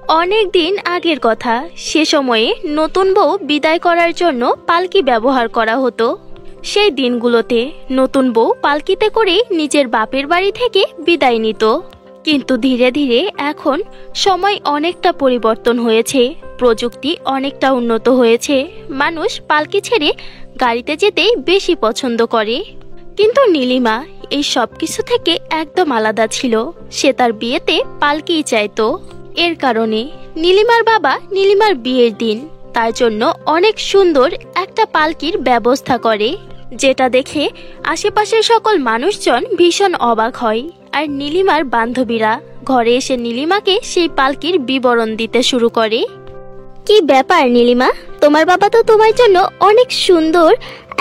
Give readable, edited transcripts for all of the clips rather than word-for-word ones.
অনেক দিন আগের কথা। সে সময়ে নতুন বউ বিদায় করার জন্য পালকি ব্যবহার করা হতো। সেই দিনগুলোতে নতুন বউ পালকিতে করে নিজের বাপের বাড়ি থেকে বিদায় নিত। কিন্তু ধীরে ধীরে এখন সময় অনেকটা পরিবর্তন হয়েছে, প্রযুক্তি অনেকটা উন্নত হয়েছে। মানুষ পালকি ছেড়ে গাড়িতে যেতেই বেশি পছন্দ করে। কিন্তু নীলিমা এই সব কিছু থেকে একদম আলাদা ছিল। সে তার বিয়েতে পালকিই চাইতো। এর কারণে নীলিমার বাবা নীলিমার বিয়ের দিন তার জন্য অনেক সুন্দর একটা পালকির ব্যবস্থা করে, যেটা দেখে আশেপাশের সকল মানুষজন ভীষণ অবাক হয়। আর নীলিমার বান্ধবীরা ঘরে এসে নীলিমাকে সেই পালকির বিবরণ দিতে শুরু করে। কি ব্যাপার নীলিমা, তোমার বাবা তো তোমার জন্য অনেক সুন্দর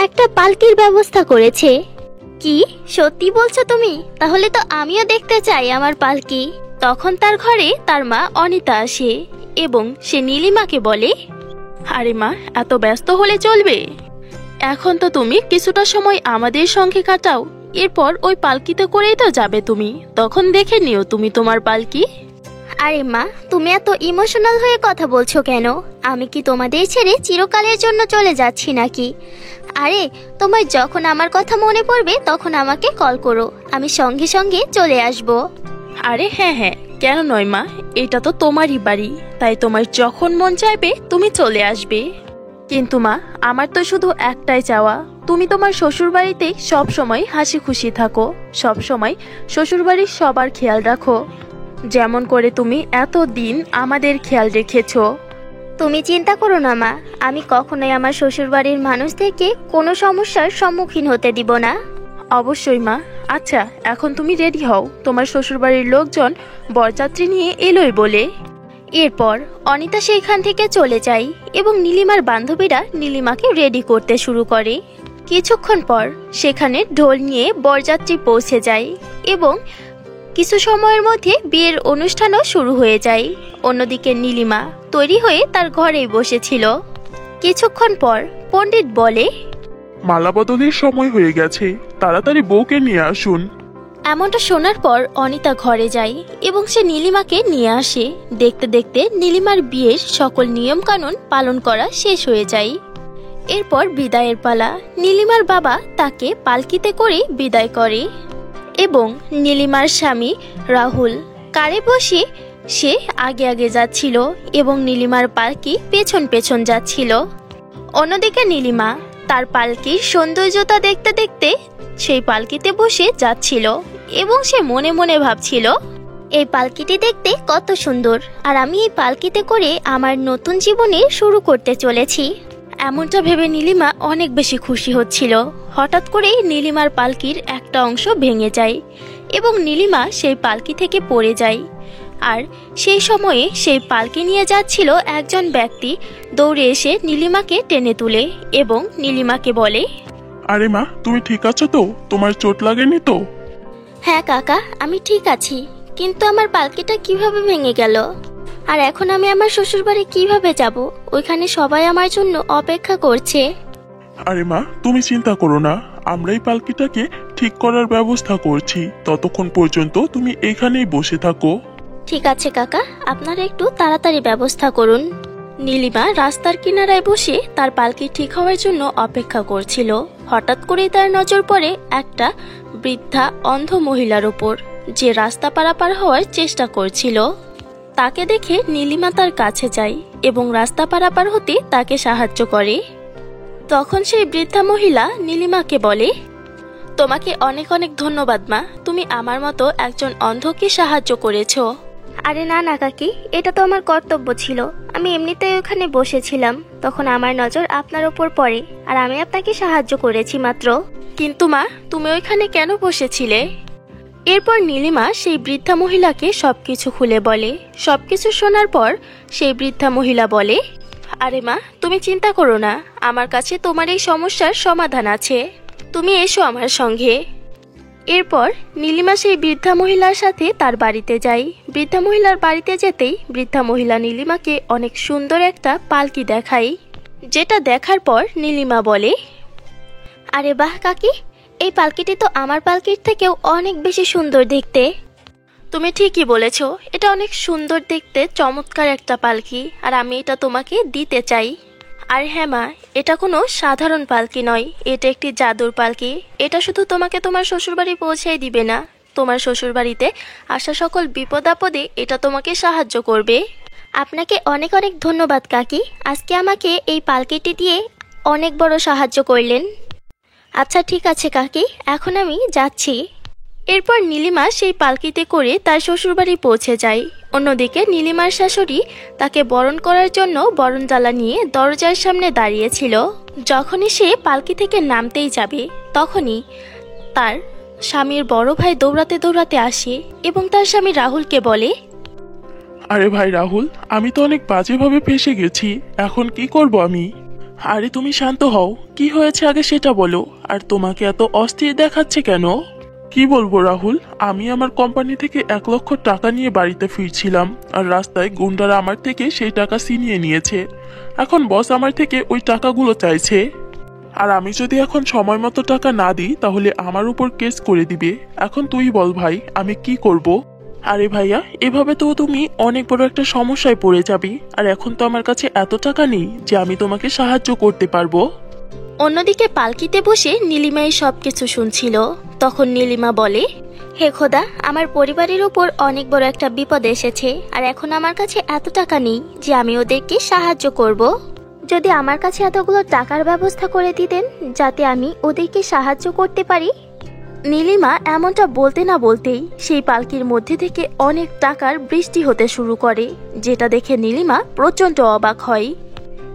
একটা পালকির ব্যবস্থা করেছে। কি সত্যি বলছো তুমি? তাহলে তো আমিও দেখতে চাই আমার পালকি। তখন তার ঘরে তার মা অনিতা আসে এবং সে নীলিমাকে বলে, আরে মা, এত ব্যস্ত হলে চলবে? এখন তো তুমি কিছুটা সময় আমাদের সঙ্গে কাটাও, এরপর ওই পালকিতে করেই তো যাবে তুমি। তখন দেখে নিও তুমি তোমার পালকি। আরে মা, তুমি এত ইমোশনাল হয়ে কথা বলছো কেন? আমি কি তোমাদের ছেড়ে চিরকালের জন্য চলে যাচ্ছি নাকি? আরে তোমার যখন আমার কথা মনে পড়বে তখন আমাকে কল করো, আমি সঙ্গে সঙ্গে চলে আসব। আরে হ্যাঁ হ্যাঁ, কেন নয় মা, এটা তো তোমারই বাড়ি, তাই তোমার যখন মন চাইবে তুমি চলে আসবে। কিন্তু মা, আমার তো শুধু একটাই চাওয়া, তুমি তোমার শ্বশুর বাড়িতে সব সময় হাসি খুশি থাকো, সব সময় শ্বশুর বাড়ির সবার খেয়াল রাখো, যেমন করে তুমি এতদিন আমাদের খেয়াল রেখেছো। তুমি চিন্তা করো না মা, আমি কখনোই আমার শ্বশুর বাড়ির মানুষ থেকে কোনো সমস্যার সম্মুখীন হতে দিব না। অবশ্যই মা। আচ্ছা, এখন তুমি রেডি হও, তোমার শ্বশুরবাড়ির লোকজন বরযাত্রী নিয়ে এলোই বলে। এরপর অনিতা সেইখান থেকে চলে যায় এবং নীলিমার বান্ধবীরা নীলিমাকে রেডি করতে শুরু করে। কিছুক্ষণ পর সেখানে ঢোল নিয়ে বরযাত্রী পৌঁছে যায় এবং কিছু সময়ের মধ্যে বিয়ের অনুষ্ঠানও শুরু হয়ে যায়। অন্যদিকে নীলিমা তৈরি হয়ে তার ঘরেই বসেছিল। কিছুক্ষণ পর পণ্ডিত বলে, মালা বদলের সময় হয়ে গেছে, তাড়াতাড়ি বউকে নিয়ে আসুন। এমনটা শোনার পর অনিতা ঘরে যায় এবং সে নীলিমাকে নিয়ে আসে। দেখতে দেখতে নীলিমার বিয়ের সকল নিয়ম কানুন পালন করা শেষ হয়ে যায়। এরপর বিদায়ের পালা। নীলিমার বাবা তাকে পালকিতে করে বিদায় করে এবং নীলিমার স্বামী রাহুল কারে বসে সে আগে আগে যাচ্ছিল এবং নীলিমার পালকি পেছন পেছন যাচ্ছিল। অন্যদিকে নীলিমা তার পালকির সৌন্দর্যতা দেখতে দেখতে সেই পালকিতে বসে যাচ্ছিল এবং সে মনে মনে ভাবছিল, এই পালকিটি দেখতে কত সুন্দর, আর আমি এই পালকিতে করে আমার নতুন জীবনে শুরু করতে চলেছি। এমনটা ভেবে নীলিমা অনেক বেশি খুশি হচ্ছিল। হঠাৎ করেই নীলিমার পালকির একটা অংশ ভেঙে যায় এবং নীলিমা সেই পালকি থেকে পড়ে যায়। আর সেই সময়ে সেই পালকি নিয়ে যাচ্ছিল একজন ব্যক্তি দৌড়ে এসে নীলিমাকে টেনে তুলে এবং নীলিমাকে বলে, আরে মা, তুমি ঠিক আছো তো? তোমার চোট লাগেনি তো? হ্যাঁ কাকা, আমি ঠিক আছি, কিন্তু আমার পালকিটা কিভাবে ভেঙে গেল? আর এখন আমি আমার শ্বশুরবাড়ি কিভাবে যাব? ওইখানে সবাই আমার জন্য অপেক্ষা করছে। আরে মা, তুমি চিন্তা করো না, আমরাই পালকিটাকে ঠিক করার ব্যবস্থা করছি। ততক্ষণ পর্যন্ত তুমি এখানেই বসে থাকো। ঠিক আছে কাকা, আপনারা একটু তাড়াতাড়ি ব্যবস্থা করুন। নীলিমা রাস্তার কিনারায় বসে তার পালকি ঠিক হওয়ার জন্য অপেক্ষা করছিল। হঠাৎ করেই তার নজর পড়ে একটা বৃদ্ধা অন্ধ মহিলার উপর, যে রাস্তা পারাপার হওয়ার চেষ্টা করছিল। তাকে দেখে নীলিমা তার কাছে যায় এবং রাস্তা পারাপার হতে তাকে সাহায্য করে। তখন সেই বৃদ্ধা মহিলা নীলিমাকে বলে, তোমাকে অনেক অনেক ধন্যবাদ মা, তুমি আমার মতো একজন অন্ধকে সাহায্য করেছো। আরে না না কাকি, এটা তো আমার কর্তব্য ছিল। আমি এমনিতেই ওখানে বসেছিলাম, তখন আমার নজর আপনার উপর পড়ে আর আমি আপনাকে সাহায্য করেছি মাত্র। কিন্তু মা, তুমি ওইখানে কেন বসেছিলে? এরপর নীলিমা সেই বৃদ্ধা মহিলাকে সবকিছু খুলে বলে। সবকিছু শোনার পর সেই বৃদ্ধা মহিলা বলে, আরে মা, তুমি চিন্তা করো না, আমার কাছে তোমার এই সমস্যার সমাধান আছে, তুমি এসো আমার সঙ্গে। এরপর নীলিমা সেই বৃদ্ধা মহিলার সাথে তার বাড়িতে যায়। বৃদ্ধা মহিলার বাড়িতে যেতেই বৃদ্ধা মহিলা নীলিমাকে অনেক সুন্দর একটা পালকি দেখায়, যেটা দেখার পর নীলিমা বলে, আরে বাহ কাকি, এই পালকিটি তো আমার পালকির থেকেও অনেক বেশি সুন্দর দেখতে। তুমি ঠিকই বলেছো, এটা অনেক সুন্দর দেখতে, চমৎকার একটা পালকি, আর আমি এটা তোমাকে দিতে চাই। আর হ্যাঁ মা, এটা কোনো সাধারণ পালকি নয়, এটা একটি জাদুর পালকি। এটা শুধু তোমাকে তোমার শ্বশুরবাড়ি পৌঁছাই দিবে না, তোমার শ্বশুরবাড়িতে আসা সকল বিপদ আপদে এটা তোমাকে সাহায্য করবে। আপনাকে অনেক অনেক ধন্যবাদ কাকি, আজকে আমাকে এই পালকিটি দিয়ে অনেক বড় সাহায্য করলেন। আচ্ছা ঠিক আছে কাকি, এখন আমি যাচ্ছি। এরপর নীলিমা সেই পালকিতে করে তার শ্বশুরবাড়ি পৌঁছে যায়। অন্যদিকে নীলিমার শাশুড়ি তাকে বরণ করার জন্য বরণডালা নিয়ে দরজার সামনে দাঁড়িয়েছিল। যখনই সে পালকি থেকে নামতেই যাবে, তখনই তার স্বামীর বড় ভাই দৌড়াতে দৌড়াতে আসে এবং তার স্বামী রাহুলকে বলে, আরে ভাই রাহুল, আমি তো অনেক বাজেভাবে ফেঁসে গেছি, এখন কি করব আমি? আরে তুমি শান্ত হও, কি হয়েছে আগে সেটা বলো, আর তোমাকে এত অস্থির দেখাচ্ছে কেন? কি বলবো রাহুল, আমি আমার কোম্পানি থেকে 1 লক্ষ টাকা নিয়ে বাড়িতে ফিরছিলাম, আর রাস্তায় গুন্ডারা আমার থেকে সেই টাকা ছিনিয়ে নিয়েছে। এখন বস আমার থেকে ওই টাকাগুলো চাইছে, আর আমি যদি এখন সময় মতো টাকা না দিই তাহলে আমার উপর কেস করে দিবে। এখন তুই বল ভাই, আমি কি করব? আরে ভাইয়া, এভাবে তো তুমি অনেক বড় একটা সমস্যায় পড়ে যাবে, আর এখন তো আমার কাছে এত টাকা নেই যে আমি তোমাকে সাহায্য করতে পারবো। অন্যদিকে পালকিতে বসে নীলিমা এই সব কিছু শুনছিল। তখন নীলিমা বলে, হে খোদা, আমার পরিবারের উপর অনেক বড় একটা বিপদ এসেছে, আর এখন আমার কাছে এত টাকা নেই যে আমি ওদেরকে সাহায্য করব। যদি আমার কাছে এতগুলো টাকার ব্যবস্থা করে দিতেন যাতে আমি ওদেরকে সাহায্য করতে পারি। নীলিমা এমনটা বলতে না বলতেই সেই পালকির মধ্যে থেকে অনেক টাকার বৃষ্টি হতে শুরু করে, যেটা দেখে নীলিমা প্রচন্ড অবাক হয়।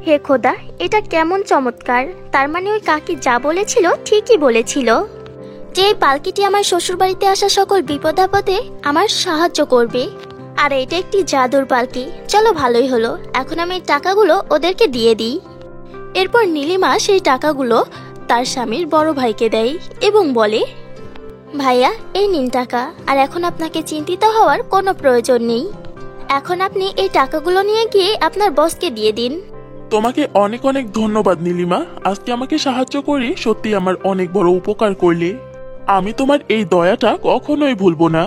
হে খোদা, এটা কেমন চমৎকার! তার মানে ওই কাকি যা বলেছিল ঠিকই বলেছিল, যে এই পালকিটি আমার শ্বশুরবাড়িতে আসা সকল বিপদ আপদে আমার সাহায্য করবে। আর এটা একটি জাদুর পালকি, চলো ভালোই হলো, এখন আমি এই টাকাগুলো ওদেরকে দিয়ে দিই। এরপর নীলিমা সেই টাকাগুলো তার স্বামীর বড় ভাইকে দেয় এবং বলে, ভাইয়া এই নিন টাকা, আর এখন আপনাকে চিন্তিত হওয়ার কোনো প্রয়োজন নেই। এখন আপনি এই টাকাগুলো নিয়ে গিয়ে আপনার বসকে দিয়ে দিন। তোমাকে অনেক অনেক ধন্যবাদ নীলিমা, আজকে আমাকে সাহায্য করে সত্যি আমার অনেক বড় উপকার করলে। আমি তোমার এই দয়াটা কখনোই ভুলবো না।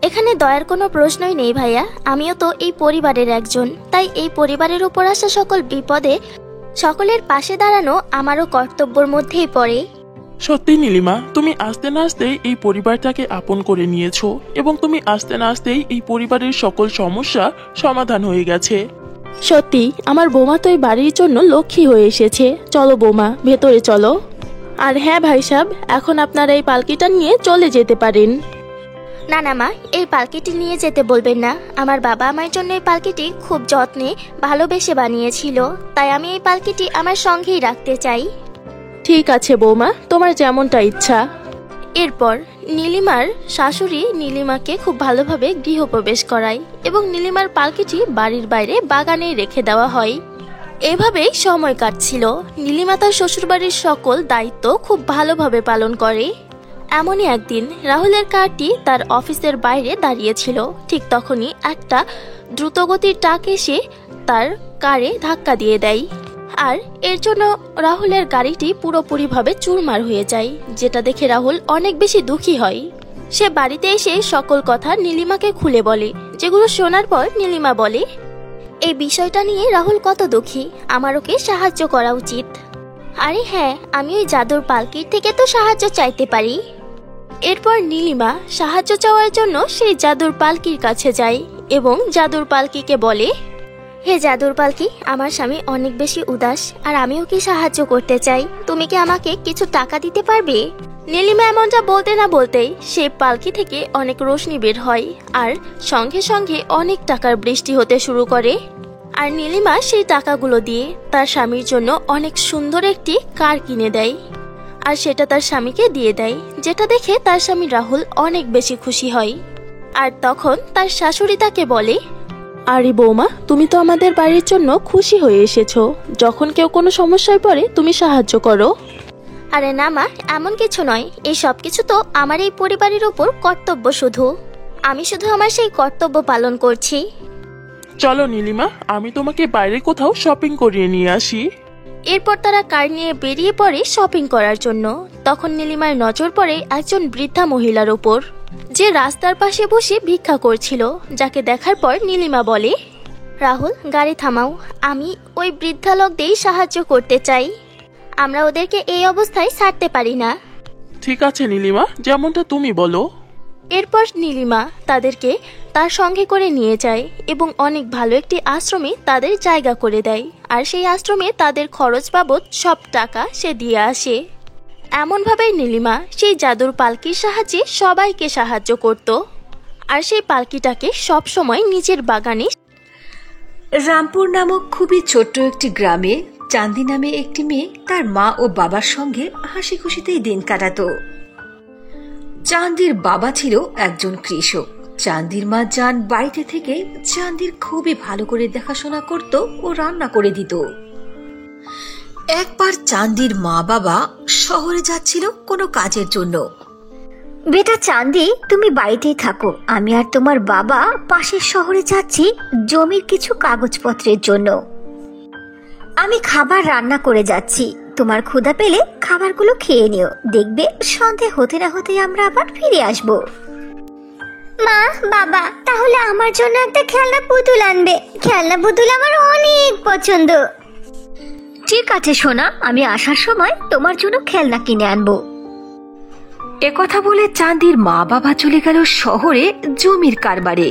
এখানে দয়ার কোনো প্রশ্নই নেই ভাইয়া, আমিও তো এই পরিবারের একজন, তাই এই পরিবারের উপর আসা সকল বিপদে সকলের পাশে দাঁড়ানো আমারও কর্তব্যের মধ্যেই পড়ে। সত্যি নীলিমা, তুমি আসতে না আসতেই এই পরিবারটাকে আপন করে নিয়েছো, এবং তুমি আসতে না আসতেই এই পরিবারের সকল সমস্যা সমাধান হয়ে গেছে। সত্যি আমার বৌমা তো এই বাড়ির জন্য লক্ষ্মী হয়ে এসেছে। চলো বৌমা, ভেতরে চলো। আর হ্যাঁ ভাই সাহেব, এখন আপনারা এই পালকিটা নিয়ে চলে যেতে পারেন। না না মা, এই পালকিটি নিয়ে যেতে বলবেন না। আমার বাবা আমার জন্য এই পালকিটি খুব যত্নে ভালোবেসে বানিয়েছিল, তাই আমি এই পালকিটি আমার সঙ্গেই রাখতে চাই। ঠিক আছে বৌমা, তোমার যেমনটা ইচ্ছা। এরপর নীলিমার শাশুড়ি নীলিমাকে খুব ভালোভাবে গৃহপ্রবেশ করায় এবং নীলিমার পালকিটি বাড়ির বাইরে বাগানেই রেখে দেওয়া হয়। এভাবেই সময় কাটছিল। নীলিমা তার শ্বশুরবাড়ির সকল দায়িত্ব খুব ভালোভাবে পালন করে। এমনই একদিন রাহুলের কারটি তার অফিসের বাইরে দাঁড়িয়েছিল। ঠিক তখনই একটা দ্রুতগতির ট্রাক এসে তার কারে ধাক্কা দিয়ে দেয়, আর এর জন্য রাহুলের গাড়িটি পুরোপুরিভাবে চুরমার হয়ে যায়, যেটা দেখে রাহুল অনেক বেশি দুঃখী হয়। সে বাড়িতে এসে সকল কথা নীলিমাকে খুলে বলে, যেগুলো শোনার পর নীলিমা বলে, এই বিষয়টা নিয়ে রাহুল কত দুঃখী, আমার ওকে সাহায্য করা উচিত। আরে হ্যাঁ, আমি ওই জাদুর পালকির থেকে তো সাহায্য চাইতে পারি। এরপর নীলিমা সাহায্য চাওয়ার জন্য সেই জাদুর পালকির কাছে যায় এবং জাদুর পালকিকে বলে, হে জাদুর পালকি, আমার স্বামী অনেক বেশি উদাস, আর আমি ওকে সাহায্য করতে চাই, তুমি কি আমাকে কিছু টাকা দিতে পারবে? নীলিমা এমনটা বলতে না বলতেই সেই পালকি থেকে অনেক রোশনি বের হয়, আর সঙ্গে সঙ্গে অনেক টাকার বৃষ্টি হতে শুরু করে। আর নীলিমা সেই টাকাগুলো দিয়ে তার স্বামীর জন্য অনেক সুন্দর একটি কার কিনে দেয়, আর সেটা তার স্বামীকে দিয়ে দেয়, যেটা দেখে তার স্বামী রাহুল অনেক বেশি খুশি হয়। আর তখন তার শাশুড়ি তাকে বলে, আরে বৌমা, তুমি তো আমাদের বাড়ির জন্য খুশি হয়ে এসেছো, যখন কেউ কোনো সমস্যায় পড়ে তুমি সাহায্য করো। আরে না মা, এমন কিছু নয়, এই সব কিছু তো আমার এই পরিবারের উপর কর্তব্য, শুধু আমি শুধু আমার সেই কর্তব্য পালন করছি। চলো নীলিমা, আমি তোমাকে বাইরে কোথাও শপিং করিয়ে নিয়ে আসি। এরপর তারা কার নিয়ে বেরিয়ে পড়ে শপিং করার জন্য। তখন নীলিমার নজর পড়ে একজন বৃদ্ধা মহিলার উপর, যে রাস্তার পাশে বসে ভিক্ষা করছিল, যাকে দেখার পর নীলিমা বলে, রাহুল, গাড়ি থামাও, আমি ওই বৃদ্ধা লোকদেরই সাহায্য করতে চাই। আমরা ওদেরকে এই অবস্থায় ছাড়তে পারি না। ঠিক আছে নীলিমা, যেমনটা তুমি বলো। এরপর নীলিমা তাদেরকে তার সঙ্গে করে নিয়ে যায় এবং অনেক ভালো একটি আশ্রমে তাদের জায়গা করে দেয়। আর সেই আশ্রমে তাদের খরচ বাবদ সব টাকা সে দিয়ে আসে। এমনভাবেই নীলিমা সেই জাদুর পালকির সাহায্যে সবাইকে সাহায্য করত। আর সেই পালকিটাকে সব সময় নিজের বাগানে। রামপুর নামক খুবই ছোট্ট একটি গ্রামে চাঁদি নামে একটি মেয়ে তার মা ও বাবার সঙ্গে হাসি খুশিতেই দিন কাটাতো। চাঁদির বাবা ছিল একজন কৃষক। চাঁদির মা জান বাড়িতে থেকে চাঁদির খুবই ভালো করে দেখাশোনা করত ও রান্না করে দিত। একবার চাঁদির মা বাবা শহরে যাচ্ছিল কোনো কাজের জন্য। বেটা চাঁদি, তুমি বাড়িতেই থাকো, আমি আর তোমার বাবা পাশের শহরে যাচ্ছি জমির কিছু কাগজপত্রের জন্য। আমি খাবার রান্না করে যাচ্ছি, তোমার ক্ষুধা পেলে খাবারগুলো খেয়ে নিও, দেখবে সন্ধে হতে না হতে আমরা আবার ফিরে আসব। মা, বাবা, তাহলে আমার জন্য একটা খেলনা পুতুল আনবে, খেলনা পুতুল আমার অনেক পছন্দ। ঠিক আছে সোনা, আমি আসার সময় তোমার জন্য খেলনা কিনে আনবো। একথা বলে চাঁদির মা বাবা চলে গেল শহরে জমির কারবারে।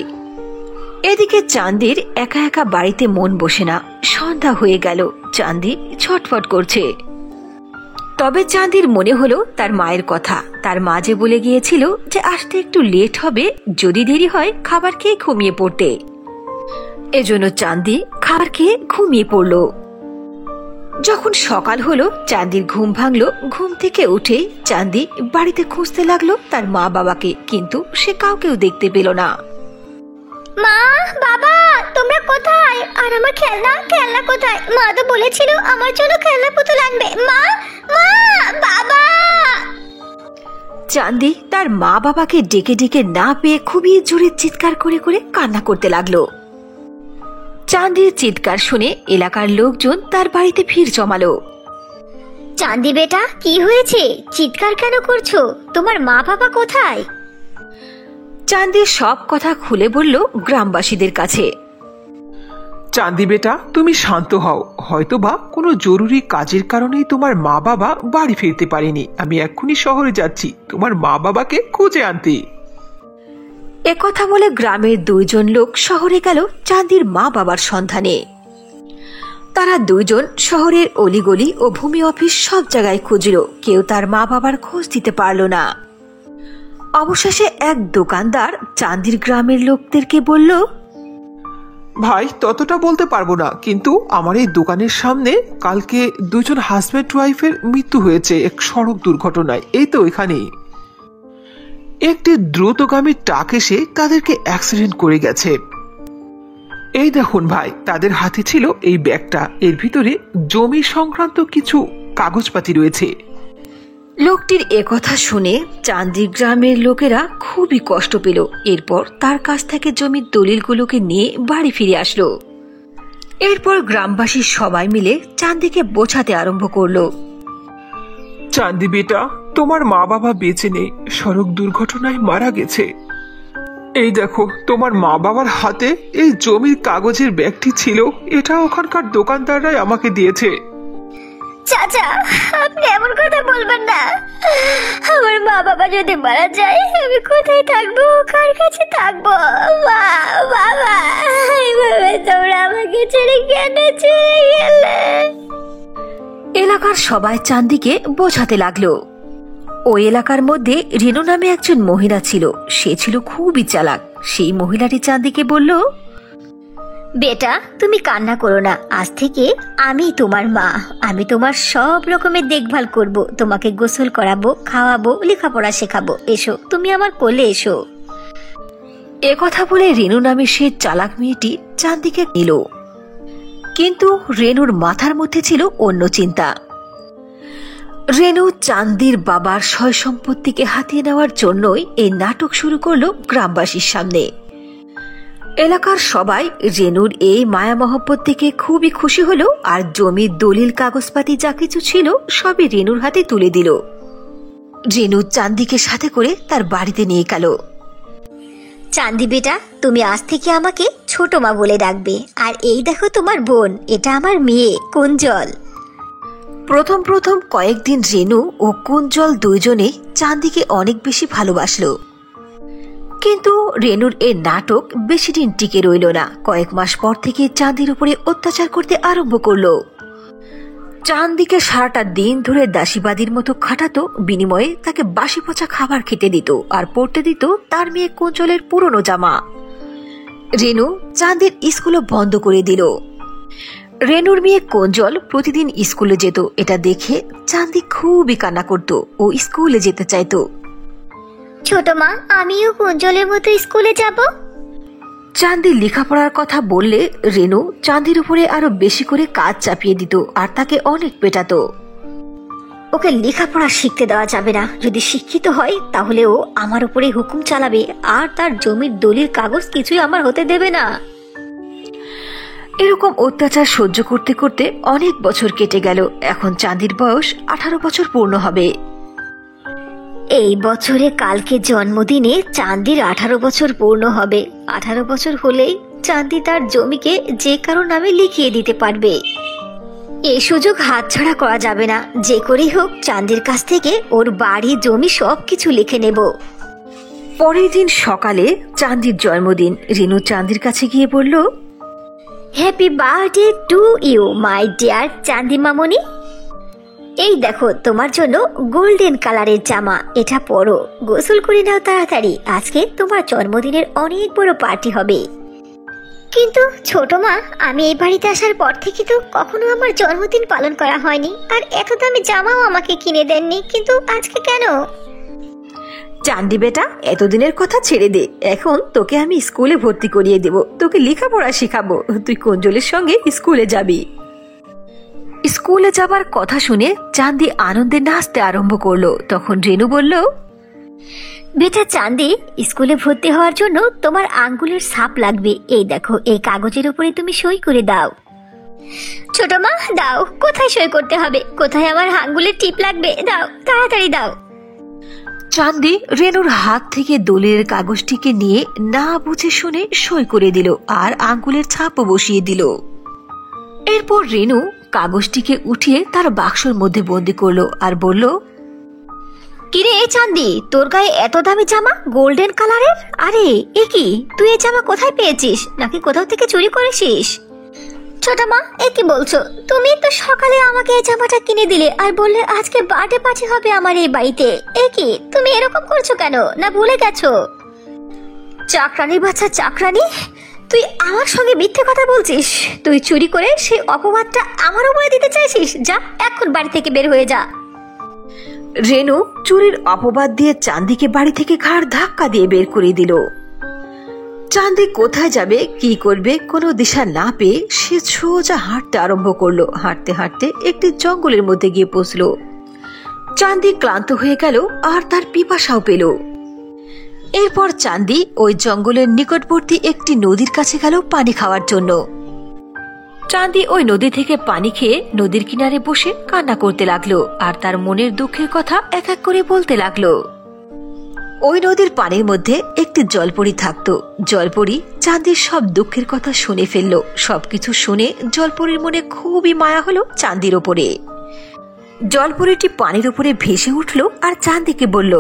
এদিকে চাঁদির একা একা বাড়িতে মন বসে না। সন্ধ্যা হয়ে গেল, চাঁদি ছটফট করছে। তবে চাঁদির মনে হলো তার মায়ের কথা। তার মা যে বলে গিয়েছিল যে আসতে একটু লেট হবে, যদি দেরি হয় খাবার খেয়ে ঘুমিয়ে পড়তে। এজন্য চাঁদি খাবার খেয়ে ঘুমিয়ে পড়ল। যখন সকাল হলো চাঁদির ঘুম ভাঙলো। ঘুম থেকে উঠে চাঁদি বাড়িতে খুঁজতে লাগলো তার মা বাবাকে, কিন্তু সে কাউকেও দেখতে পেল না। মা, বাবা, তোমরা কোথায়? আর আমার খেলনা খেলনা কোথায়? মা তো বলেছিল আমার জন্য খেলনা পুতুল আনবে। মা, মা, বাবা। চাঁদি তার মা বাবাকে ডেকে ডেকে না পেয়ে খুবই জোরে চিৎকার করে করে কান্না করতে লাগলো। চাঁদির চিৎকার শুনে এলাকার লোকজন তার বাড়িতে ভিড় জমালো। চাঁদি বেটা, কি হয়েছে? চিৎকার কেন করছো? তোমার মা বাবা কোথায়? চাঁদি সব কথা খুলে বলল গ্রামবাসীদের কাছে। চাঁদি বেটা, তুমি শান্ত হও, হয়তোবা কোনো জরুরি কাজের কারণেই তোমার মা বাবা বাড়ি ফিরতে পারেনি। আমি এক্ষুনি শহরে যাচ্ছি তোমার মা বাবাকে খুঁজে আনতে। একথা বলে গ্রামের দুইজন লোক শহরে গেল চাঁদির মা বাবার সন্ধানে। তারা দুইজন শহরের অলিগলি ও ভূমি অফিস সব জায়গায় খুঁজল, কেউ তার মা বাবার খোঁজ দিতে পারল না। অবশেষে এক দোকানদার চাঁদির গ্রামের লোকদেরকে বলল, ভাই, ততটা বলতে পারবো না, কিন্তু আমার এই দোকানের সামনে কালকে দুজন হাজব্যান্ড ওয়াইফের মৃত্যু হয়েছে এক সড়ক দুর্ঘটনায়। এই তো এখানেই একটি দ্রুতগামী ট্রাক এসে তাদেরকে অ্যাক্সিডেন্ট করে গেছে। এই দেখুন ভাই, তাদের হাতে ছিল এই ব্যাগটা, এর ভিতরে জমি সংক্রান্ত কিছু কাগজপাতি রয়েছে। লোকটির একথা শুনে চাঁদির গ্রামের লোকেরা খুবই কষ্ট পেল। এরপর তার কাছ থেকে জমির দলিলগুলোকে নিয়ে বাড়ি ফিরে আসলো। এরপর গ্রামবাসী সবাই মিলে চাঁদিকে বোঝাতে আরম্ভ করলো। চাঁদি বেটা, তোমার মা বাবা বেঁচে নেই, সড়ক দুর্ঘটনায় মারা গেছে। এই দেখো, তোমার মা বাবার হাতে এই জমির কাগজের ব্যাগটি ছিল, এটা ওখানকার দোকানদাররাই আমাকে দিয়েছে। চাচা, আপনি এমন কথা বলবেন না। আমার মা বাবা যদি মারা যায় আমি কোথায় থাকবো, কার কাছে থাকবো? মা, বাবা, এইভাবে তোমরা আমাকে ছেড়ে কেন চলে গেলে? এলাকার সবাই চাঁদিকে বোঝাতে লাগলো। ওই এলাকার মধ্যে রেনু নামে একজন মহিলা ছিল। সে ছিল খুবই চালাক। সেই মহিলাটি চাঁদিকে বলল, বেটা, তুমি কান্না করো না, আজ থেকে আমি তোমার মা। আমি তোমার সব রকমের দেখভাল করব, তোমাকে গোসল করাবো, খাওয়াবো, লেখাপড়া শেখাবো। এসো, তুমি আমার কোলে এসো। একথা বলে রেনু নামে সে চালাক মেয়েটি চাঁদিকে নিল। কিন্তু রেনুর মাথার মধ্যে ছিল অন্য চিন্তা। রেনু চাঁদির বাবার সয় সম্পত্তিকে হাতিয়ে নেওয়ার জন্যই এই নাটক শুরু করলো গ্রামবাসীর সামনে। এলাকার সবাই রেনুর এই মায়া মহব্বত দেখে খুবই খুশি হলো, আর জমির দলিল কাগজপাতি যা কিছু ছিল সবই রেনুর হাতে তুলে দিল। রেনু চাঁদিকে সাথে করে তার বাড়িতে নিয়ে গেল। চাঁদি বেটা, তুমি আজ থেকে আমাকে ছোট মা বলে ডাকবে। আর এই দেখো তোমার বোন, এটা আমার মেয়ে কুঞ্জল। প্রথম প্রথম কয়েকদিন রেনু ও কুঞ্জল দুইজনে চাঁদিকে অনেক বেশি ভালোবাসলো, কিন্তু রেনুর এই নাটক বেশি দিন টিকে রইল না। কয়েক মাস পর থেকে চাঁদির উপরে অত্যাচার করতে আরম্ভ করলো। চাঁদিকে সারাটা দিন ধরে দাসীবাদীর মতো খাটাতো, বিনিময়ে তাকে বাসি পচা খাবার খেতে দিত আর পরতে দিত তার মেয়ে কুঞ্জলের পুরনো জামা। রেনু চাঁদের স্কুলও বন্ধ করে দিল। রেনুর মেয়ে কুঞ্জল প্রতিদিন স্কুলে যেত, এটা দেখে চাঁদি খুবই কান্না করত ও স্কুলে যেতে চাইতো। ছোট মা, আমিও কুঞ্জলের মতো স্কুলে যাব। চাঁদি লেখাপড়ার কথা বললে রেনু চাঁদির উপরে আরো বেশি করে কাজ চাপিয়ে দিত আর তাকে অনেক পেটাতো। ওকে লেখাপড়া শিখতে দেওয়া যাবে না। যদি শিক্ষিত হয় তাহলে ও আমার উপরে হুকুম চালাবে, আর তার জমির দলিল কাগজ কিছুই আমার হতে দেবে না। এরকম অত্যাচার সহ্য করতে করতে অনেক বছর কেটে গেল। এখন চাঁদির বয়স 18 বছর পূর্ণ হবে। এই বছরে কালকে জন্মদিনে চাঁদির 18 বছর পূর্ণ হবে। 18 বছর হলেই চাঁদি তার জমিকে যে কারো নামে লিখিয়ে দিতে পারবে। এই সুযোগ হাতছাড়া করা যাবে না। যে করেই হোক চাঁদির কাছ থেকে ওর বাড়ি জমি সবকিছু লিখে নেব। পরের দিন সকালে চাঁদির জন্মদিন। রেনু চাঁদির কাছে গিয়ে বলল, happy birthday to you my dear Chandi মামনি। এই দেখো তোমার জন্য গোল্ডেন কালারের জামা, এটা পরো, গোসল করে নাও তাড়াতাড়ি। আজকে তোমার জন্মদিনের অনেক বড় পার্টি হবে। কিন্তু ছোট মা, আমি এই বাড়িতে আসার পর থেকে তো কখনো আমার জন্মদিন পালন করা হয়নি, আর এত দামি জামাও আমাকে কিনে দেননি, কিন্তু আজকে কেন? চাঁদি বেটা, এতদিনের কথা ছেড়ে দে। এখন তোকে আমি স্কুলে ভর্তি করিয়ে দেব, তোকে লেখাপড়া শিখাবো। তুই কুঞ্জলের সঙ্গে স্কুলে যাবি। স্কুলে যাবার কথা শুনে চাঁদি আনন্দে নাচতে আরম্ভ করলো। তখন রেনু বলল, বেটা চাঁদি, স্কুলে ভর্তি হওয়ার জন্য তোমার আঙ্গুলের ছাপ লাগবে। এই দেখো, এই কাগজের উপরে তুমি সই করে দাও। ছোট মা, দাও। কোথায় সই করতে হবে? কোথায় আমার আঙ্গুলের টিপ লাগবে? দাও, তাড়াতাড়ি দাও। চাঁদি রেনুর হাত থেকে দলিলের কাগজটিকে নিয়ে না বুঝে শুনে সই করে দিল আর আঙ্গুলের ছাপও বসিয়ে দিল। এরপর রেনু কাগজটিকে উঠিয়ে তার বাক্সর মধ্যে বন্দি করলো আর বলল, কিরে চাঁদি, তোর গায়ে এত দামি জামা, গোল্ডেন কালারের? আরে এ কি, তুই এই জামা কোথায় পেয়েছিস? নাকি কোথাও থেকে চুরি করেছিস? ছোট মা, এ কি বলছো? তুমি তো সকালে আমাকে এই জামাটা কিনে দিলে আর বললে আজকে বার্থডে পার্টি হবে আমার এই বাড়িতে। এ কি, তুমি এরকম করছো কেন? না ভুলে গেছো? চাকরানির বাচ্চা চাকরানি, তুই আমার সঙ্গে মিথ্যে কথা বলছিস। তুই চুরি করে সেই অপবাদটা আমার উপরে দিতে চাইছিস। যা, এখন বাড়ি থেকে বের হয়ে যা। রেনু চুরির অপবাদ দিয়ে চাঁদিকে বাড়ি থেকে ঘাড় ধাক্কা দিয়ে বের করে দিল। চাঁদি কোথায় যাবে, কি করবে, কোনো দিশা না পেয়ে সে সোজা হাঁটতে আরম্ভ করলো। হাঁটতে হাঁটতে একটি জঙ্গলের মধ্যে গিয়ে পৌঁছলো। চাঁদি ক্লান্ত হয়ে গেল আর তার পিপাসাও পেল। এরপর চাঁদি ওই জঙ্গলের নিকটবর্তী একটি নদীর কাছে গেল পানি খাওয়ার জন্য। চাঁদি ওই নদী থেকে পানি খেয়ে নদীর কিনারে বসে কান্না করতে লাগলো আর তার মনের দুঃখের কথা এক এক করে বলতে লাগলো। ওই নদীর পানির মধ্যে একটি জলপরি থাকতো। জলপরি চাঁদির সব দুঃখের কথা শুনে ফেললো। সবকিছু শুনে জলপরির মনে খুবই মায়া হলো চাঁদির ওপরে। জলপরিটি পানির উপরে ভেসে উঠলো আর চাঁদিকে বলল,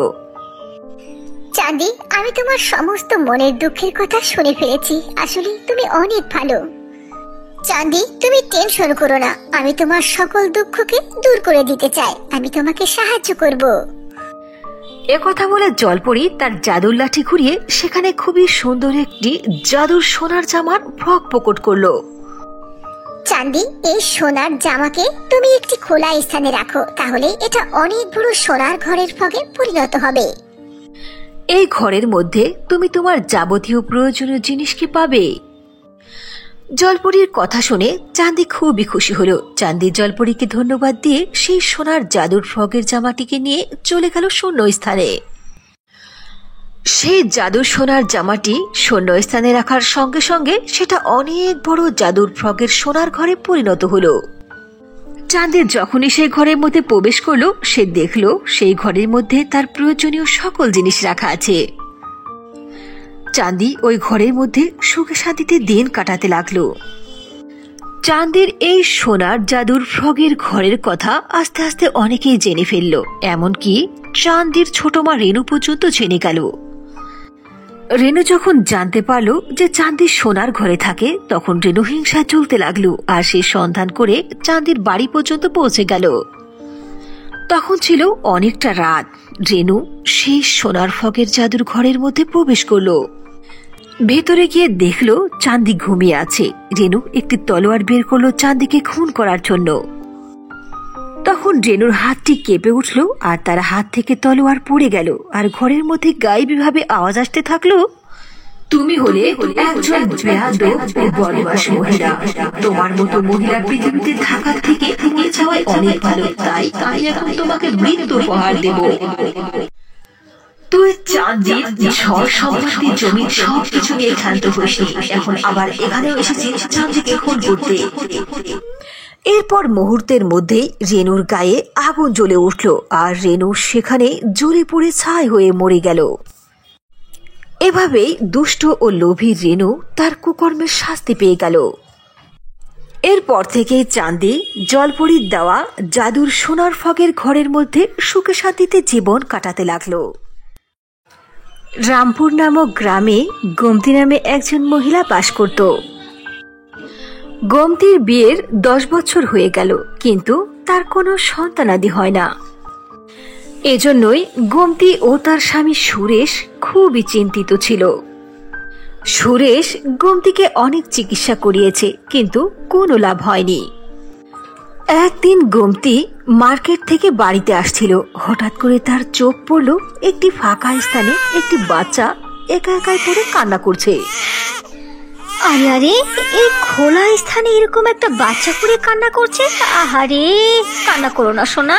চাঁদি, আমি তোমার সমস্ত মনের দুঃখের কথা শুনে ফেলেছি। আসলে তুমি অনেক ভালো। চাঁদি, তুমি টেনশন করো না, আমি তোমার সকল দুঃখকে দূর করে দিতে চাই। আমি তোমাকে সাহায্য করব। একথা বলে জলপরি তার জাদুর লাঠি ঘুরিয়ে সেখানে খুবই সুন্দর একটি জাদুর সোনার জামার ফ্রক প্রকট করলো। চাঁদি, এই সোনার জামাকে তুমি একটি খোলা স্থানে রাখো, তাহলে এটা অনেক বড় সোনার ঘরের ফ্রকে পরিণত হবে। এই ঘরের মধ্যে তুমি তোমার যাবতীয় প্রয়োজনীয় জিনিস কি পাবে। জলপরির কথা শুনে চাঁদি খুবই খুশি হলো। চাঁদি জলপরিকে ধন্যবাদ দিয়ে সেই সোনার জাদুর ফ্রকের জামাটিকে নিয়ে চলে গেল শূন্য স্থানে। সেই জাদুর সোনার জামাটি শূন্য স্থানে রাখার সঙ্গে সঙ্গে সেটা অনেক বড় জাদুর ফ্রকের সোনার ঘরে পরিণত হলো। চাঁদি যখনই সেই ঘরের মধ্যে প্রবেশ করলো, সে দেখলো সেই ঘরের মধ্যে তার প্রয়োজনীয় সকল জিনিস রাখা আছে। চাঁদি ওই ঘরের মধ্যে সুখে শান্তিতে দিন কাটাতে লাগলো। চাঁদের এই সোনার জাদুর ফ্রগের ঘরের কথা আস্তে আস্তে অনেকেই জেনে ফেলল, এমনকি চাঁদের ছোট মা রেনু পর্যন্ত জেনে গেল। রেনু যখন জানতে পারলো যে চাঁদের সোনার ঘরে থাকে, তখন রেনু হিংসা চলতে লাগলো আর সে সন্ধান করে চাঁদের বাড়ি পর্যন্ত পৌঁছে গেল। তখন ছিল অনেকটা রাত। রেনু সেই সোনার ফ্রগের জাদুর ঘরের মধ্যে প্রবেশ করলো। ভেতরে গিয়ে দেখলো চাঁদি ঘুমিয়ে আছে। রেনু একটি তলোয়ার বের করলো চাঁদিকে খুন করার জন্য। তখন রেনুর হাতটি কেঁপে উঠল আর তার হাত থেকে তলোয়ার পড়ে গেল আর ঘরের মধ্যে গায়েবীভাবে আওয়াজ আসতে থাকলো, তুমি হলে একজন বেয়াদব ও বদমাশ মহিলা। তোমার মতো মহিলা পৃথিবীতে থাকার থেকে মরে যাওয়াই অনেক ভালো, তাই আমি এখন তোমাকে মৃত্যু উপহার দেব। তুই চাঁদির সব সম্পত্তি জমি সবকিছু নিয়ে ক্ষান্ত হইসনি, এখন আবার এখানেও এসেছিস চাঁদিকে খুন করতে। এরপর মুহূর্তের মধ্যেই রেনুর গায়ে আগুন জ্বলে উঠল আর রেনু সেখানে জ্বলে পুড়ে ছাই হয়ে মরে গেল। এভাবেই দুষ্ট ও লোভী রেনু তার কুকর্মের শাস্তি পেয়ে গেল। এরপর থেকে চাঁদি জলপরীর দেওয়া জাদুর সোনার ফ্রগের ঘরের মধ্যে সুখে শান্তিতে জীবন কাটাতে লাগলো। রামপুর নামক গ্রামে গোমতী নামে একজন মহিলা বাস করত। গোমতীর বিয়ের 10 বছর হয়ে গেল, কিন্তু তার কোনো সন্তানাদি হয় না। এজন্যই গোমতী ও তার স্বামী সুরেশ খুবই চিন্তিত ছিল। সুরেশ গোমতীকে অনেক চিকিৎসা করিয়েছে, কিন্তু কোনো লাভ হয়নি। একদিন গোমতী মার্কেট থেকে বাড়িতে আসছিল। হঠাৎ করে তার চোখ পড়ল একটি ফাঁকা স্থানে একটি বাচ্চা একা একাই পড়ে কান্না করছে। আরে আরে, এই খোলা স্থানে এরকম একটা বাচ্চা পড়ে কান্না করছে। আহারে, কান্না করো না সোনা।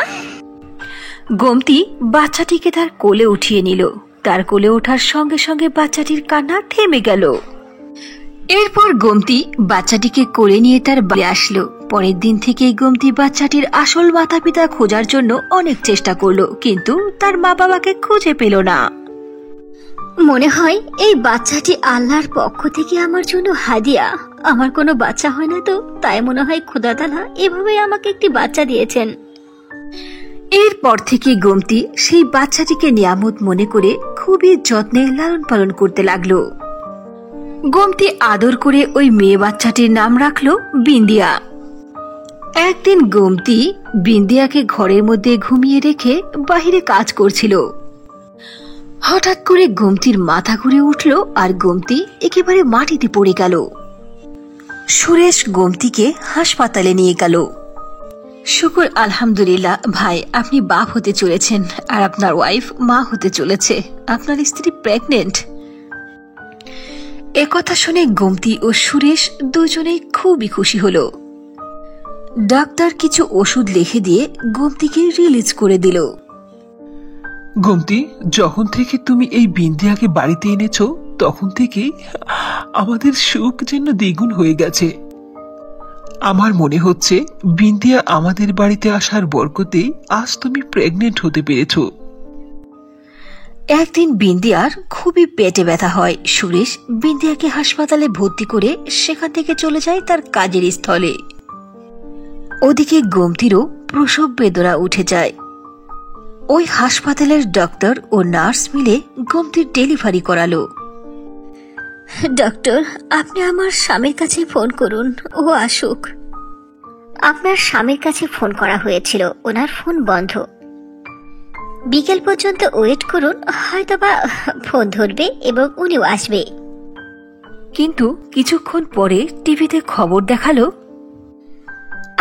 গোমতী বাচ্চাটিকে তার কোলে উঠিয়ে নিল। তার কোলে ওঠার সঙ্গে সঙ্গে বাচ্চাটির কান্না থেমে গেল। এরপর গোমতী বাচ্চাটিকে কোলে নিয়ে তার বাড়ি আসলো। পরের দিন থেকেই গোমতী বাচ্চাটির আসল মাতা পিতা খোঁজার জন্য অনেক চেষ্টা করলো, কিন্তু তার মা বাবাকে খুঁজে পেল না। মনে হয় এই বাচ্চাটি আল্লাহর পক্ষ থেকে আমার জন্য হাদিয়া। আমার কোনো বাচ্চা হয় না তো, তাই মনে হয় খোদা তাআলা এভাবে আমাকে একটি বাচ্চা দিয়েছেন। এরপর থেকে গোমতী সেই বাচ্চাটিকে নিয়ামত মনে করে খুবই যত্নে লালন পালন করতে লাগলো। গোমতী আদর করে ওই মেয়ে বাচ্চাটির নাম রাখলো বিন্দিয়া। একদিন গোমতী বিন্দিয়াকে ঘরের মধ্যে ঘুমিয়ে রেখে বাহিরে কাজ করছিল। হঠাৎ করে গোমতীর মাথা ঘুরে উঠল আর গোমতী একেবারে মাটিতে পড়ে গেল। সুরেশ গোমতীকে হাসপাতালে নিয়ে গেল। শুকর আলহামদুলিল্লাহ ভাই, আপনি বাপ হতে চলেছেন আর আপনার ওয়াইফ মা হতে চলেছে। আপনার স্ত্রী প্রেগনেন্ট। একথা শুনে গোমতী ও সুরেশ দুজনেই খুবই খুশি হলো। ডাক্তার কিছু ওষুধ লিখে দিয়ে গোমতীকে রিলিজ করে দিল। গোমতী, যখন থেকে তুমি এই বিন্দিয়াকে বাড়িতে এনেছো তখন থেকে আমাদের সুখ যেন দ্বিগুণ হয়ে গেছে। আমার মনে হচ্ছে বিন্দিয়া আমাদের বাড়িতে আসার বরকতে আজ তুমি প্রেগনেন্ট হতে পেরেছো। একদিন বিন্দিয়ার খুবই পেটে ব্যথা হয়। সুরেশ বিন্দিয়াকে হাসপাতালে ভর্তি করে সেখান থেকে চলে যায় তার কাজের স্থলে। ওদিকে গোমতীরও প্রসব বেদনা উঠে যায়। ওই হাসপাতালের ডক্টর ও নার্স মিলে গোমতীর ডেলিভারি করালো। ডক্টর, আপনি আমার স্বামীর কাছে ফোন করুন, ও আসুক। আপনার স্বামীর কাছে ফোন করা হয়েছিল, ওনার ফোন বন্ধ। বিকেল পর্যন্ত ওয়েট করুন, হয়তোবা ফোন ধরবে এবং উনিও আসবে। কিন্তু কিছুক্ষণ পরে টিভিতে খবর দেখালো,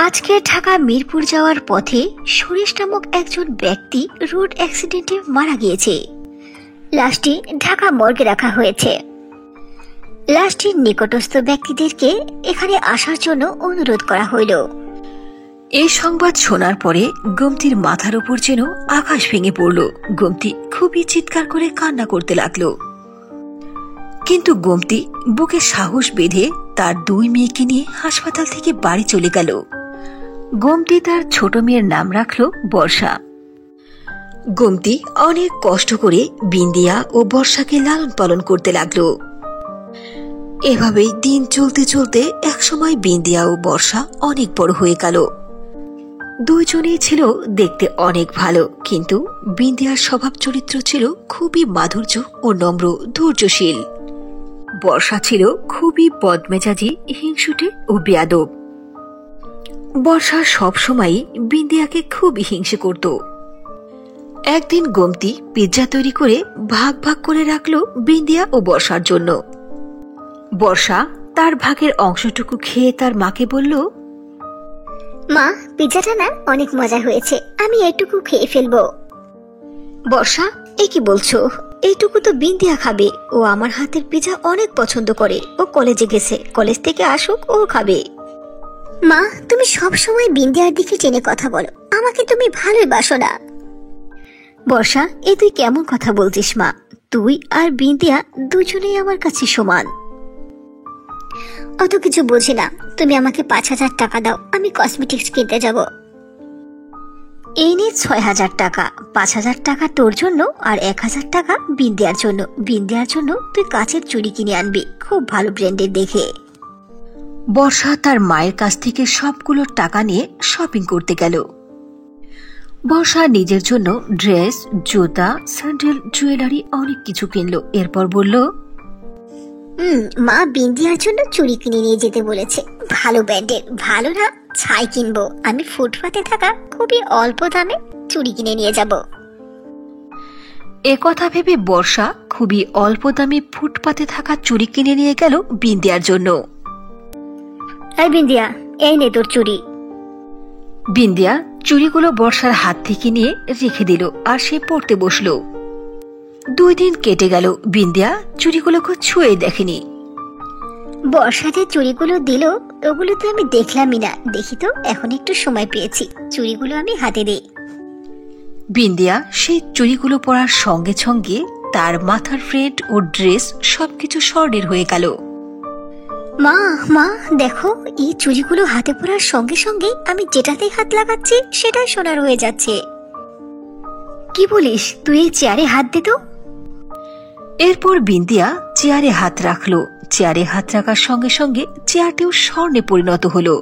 আজকে ঢাকা মিরপুর যাওয়ার পথে সুরেশ নামক একজন ব্যক্তি রোড অ্যাক্সিডেন্টে মারা গিয়েছে। লাশটি ঢাকা মর্গে রাখা হয়েছে। লাশটির নিকটস্থ ব্যক্তিদেরকে এখানে আসার জন্য অনুরোধ করা হইল। এই সংবাদ শোনার পরে গোমতীর মাথার উপর যেন আকাশ ভেঙে পড়ল। গোমতী খুবই চিৎকার করে কান্না করতে লাগলো। কিন্তু গোমতী বুকে সাহস বেঁধে তার 2 মেয়েকে নিয়ে হাসপাতাল থেকে বাড়ি চলে গেল। গোমতী তার ছোট মেয়ের নাম রাখলো বর্ষা। গোমতি অনেক কষ্ট করে বিন্দিয়া ও বর্ষাকে লালন পালন করতে লাগলো। এভাবেই দিন চলতে চলতে একসময় বিন্দিয়া ও বর্ষা অনেক বড় হয়ে গেল। দুইজনেই ছিল দেখতে অনেক ভালো, কিন্তু বিন্দিয়ার স্বভাব চরিত্র ছিল খুবই মাধুর্য ও নম্র ধৈর্যশীল। বর্ষা ছিল খুবই বদমেজাজি, হিংসুটে ও বেয়াদব। বর্ষা সবসময় বিন্দিয়াকে খুব হিংসে করত। একদিন গোমতি পিৎজা তৈরি করে ভাগ ভাগ করে রাখলো বিন্দিয়া ও বর্ষার জন্য। বর্ষা তার ভাগের অংশটুকু খেয়ে তার মাকে বলল, মা, পিৎজাটা না অনেক মজা হয়েছে, আমি এটুকু খেয়ে ফেলবো। বর্ষা, এ কি বলছো? এইটুকু তো বিন্দিয়া খাবে, ও আমার হাতের পিৎজা অনেক পছন্দ করে। ও কলেজে গেছে, কলেজ থেকে আসুক ও খাবে। মা, তুমি সব সময় বিন্দিয়ার দিকে টেনে কথা বলো, আমাকে তুমি ভালোই বাসো না। বর্ষা, এ তুই কেমন কথা বলছিস মা? তুই আর বিন্দিয়া দুজনেই আমার কাছে সমান। অত কিছু বুঝি না, তুমি আমাকে 5,000 টাকা দাও, আমি কসমেটিক্স কিনতে যাব। এই নে 6,000 টাকা। 5,000 টাকা তোর জন্য আর 1,000 টাকা বিন্দিয়ার জন্য। বিন্দিয়ার জন্য তুই কাচের চুড়ি কিনে আনবি, খুব ভালো ব্র্যান্ডের দেখে। বর্ষা তার মায়ের কাছ থেকে সবগুলো টাকা নিয়ে শপিং করতে গেল। বর্ষা নিজের জন্য ড্রেস, জুতা, স্যান্ডেল, জুয়েলারি অনেক কিছু কিনলো। এরপর বলল, মা বিন্দিয়ার জন্য চুড়ি কিনে নিয়ে যেতে বলেছে, ভালো ব্র্যান্ডের। ভালো না ছাই কিনবো, আমি ফুটপাতে থাকা খুবই অল্প দামে চুড়ি কিনে নিয়ে যাব। একথা ভেবে বর্ষা খুবই অল্প দামে ফুটপাতে থাকা চুড়ি কিনে নিয়ে গেল বিন্দিয়ার জন্য। এই বিন্দিয়া, এই নে তোর চুড়ি। বিন্দিয়া চুড়িগুলো বর্ষার হাত থেকে নিয়ে রেখে দিল আর সে পড়তে বসল। 2 দিন কেটে গেল, বিন্দিয়া চুড়িগুলোকে ছুঁয়ে দেখেনি। বর্ষা যে চুড়িগুলো দিল ওগুলো তো আমি দেখলামই না। দেখি তো, এখন একটু সময় পেয়েছি, চুড়িগুলো আমি হাতে দিই। বিন্দিয়া সেই চুড়িগুলো পরার সঙ্গে সঙ্গে তার মাথার ফ্রেড ও ড্রেস সবকিছু স্বর্ণের হয়ে গেল। মা, মা দেখো, এই চুড়িগুলো হাতে পরার সঙ্গে সঙ্গে আমি যেটাতে হাত লাগাচ্ছি সেটাই সোনার হয়ে যাচ্ছে। কি বলিস? তুই এই চেয়ারে হাত দে তো। এরপর বিন্দিয়া চেয়ারে হাত রাখলো। চেয়ারে হাত রাখার সঙ্গে সঙ্গে চেয়ারটিও স্বর্ণে পরিণত হলো।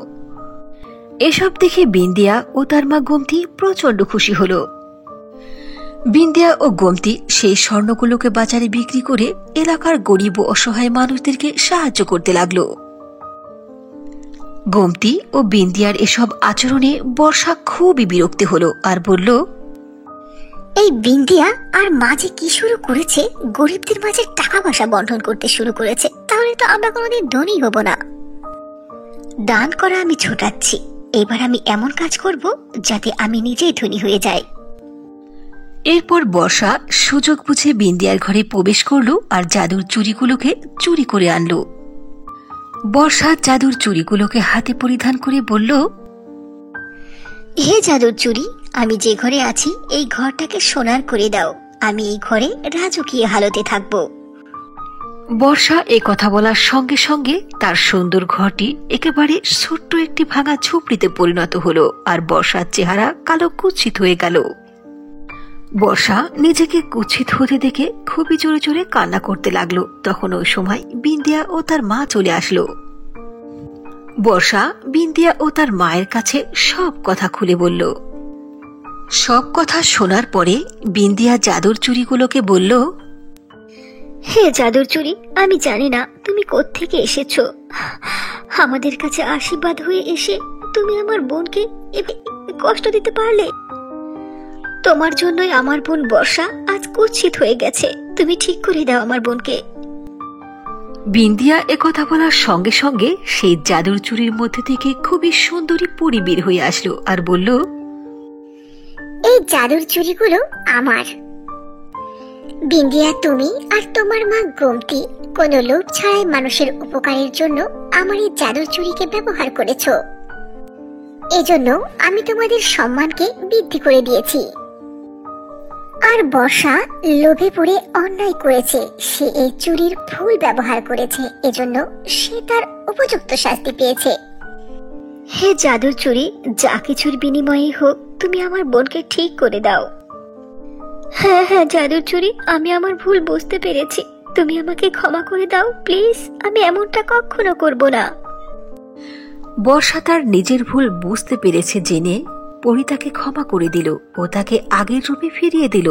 এসব দেখে বিন্দিয়া ও তার মা গোমতি প্রচন্ড খুশি হলো। বিন্দিয়া ও গোমতি সেই স্বর্ণগুলোকে বাজারে বিক্রি করে এলাকার গরিব ও অসহায় মানুষদেরকে সাহায্য করতে লাগলো। গোমতি ও বিন্দিয়ার এসব আচরণে বর্ষা খুবই বিরক্তি হলো আর বলল, এই বিন্দিয়া আর মা যে কি শুরু করেছে, গরিবদের মাঝে টাকা পয়সা বন্টন করতে শুরু করেছে। তাহলে তো আমরা কোনোদিন ধনী হব না। দান করা আমি ছোটাচ্ছি, এবার আমি এমন কাজ করব যাতে আমি নিজেই ধনী হয়ে যাই। এরপর বর্ষা সুযোগ বুঝে বিন্দিয়ার ঘরে প্রবেশ করলো আর জাদুর চুড়িগুলোকে চুরি করে আনলো। বর্ষা জাদুর চুড়িগুলোকে হাতে পরিধান করে বলল, হে জাদুর চুড়ি, আমি যে ঘরে আছি এই ঘরটাকে সোনার করে দাও। আমি এই ঘরে রাজকীয় হালতে থাকব। বর্ষা এই কথা বলার সঙ্গে সঙ্গে তার সুন্দর ঘরটি একেবারে ছোট্ট একটি ভাঙা ঝুপড়িতে পরিণত হলো আর বর্ষার চেহারা কালো কুৎসিত হয়ে গেল। বর্ষা নিজেকে কুৎসিত হতে দেখে খুবই জোরে জোরে কান্না করতে লাগলো। তখন ওই সময় বিন্দিয়া ও তার মা চলে আসলো। বর্ষা বিন্দিয়া ও তার মায়ের কাছে সব কথা খুলে বলল। সব কথা শোনার পরে বিন্দিয়া জাদুর চুড়িগুলোকে বলল, হে জাদুর চুড়ি, আমি জানি না তুমি কোত্থেকে এসেছো। আমাদের কাছে আশীর্বাদ হয়ে এসে তুমি আমার বোনকে কষ্ট দিতে পারলে। তোমার জন্যই আমার বোন বর্ষা আজ কুৎসিত হয়ে গেছে। তুমি ঠিক করে দাও আমার বোনকে। বিন্দিয়া একথা বলার সঙ্গে সঙ্গে সেই জাদুর চুড়ির মধ্যে থেকে খুবই সুন্দরী পরী বের হয়ে আসলো আর বলল, এই জাদুর চুড়িগুলো আমার। বিন্দিয়া, তুমি আর তোমার মা গোমতি কোনো লোভ ছাড়াই মানুষের উপকারের জন্য আমার এই জাদুর চুড়িকে ব্যবহার করেছো। এজন্য আমি তোমাদের সম্মানকে বৃদ্ধি করে দিয়েছি। আর বর্ষা লোভে পড়ে অন্যায় করেছে, সে এই চুড়ির ভুল ব্যবহার করেছে, এজন্য সে তার উপযুক্ত শাস্তি পেয়েছে। হে জাদুর চুড়ি, যা কিছুর বিনিময়ে হোক তুমি আমার বোনকে ঠিক করে দাও। হ্যাঁ হ্যাঁ জাদুর চুড়ি, আমি আমার ভুল বুঝতে পেরেছি। তুমি আমাকে ক্ষমা করে দাও প্লিজ, আমি এমনটা কখনো করব না। বর্ষা তার নিজের ভুল বুঝতে পেরেছে জেনে পরি তাকে ক্ষমা করে দিল ও তাকে আগের রূপে ফিরিয়ে দিল।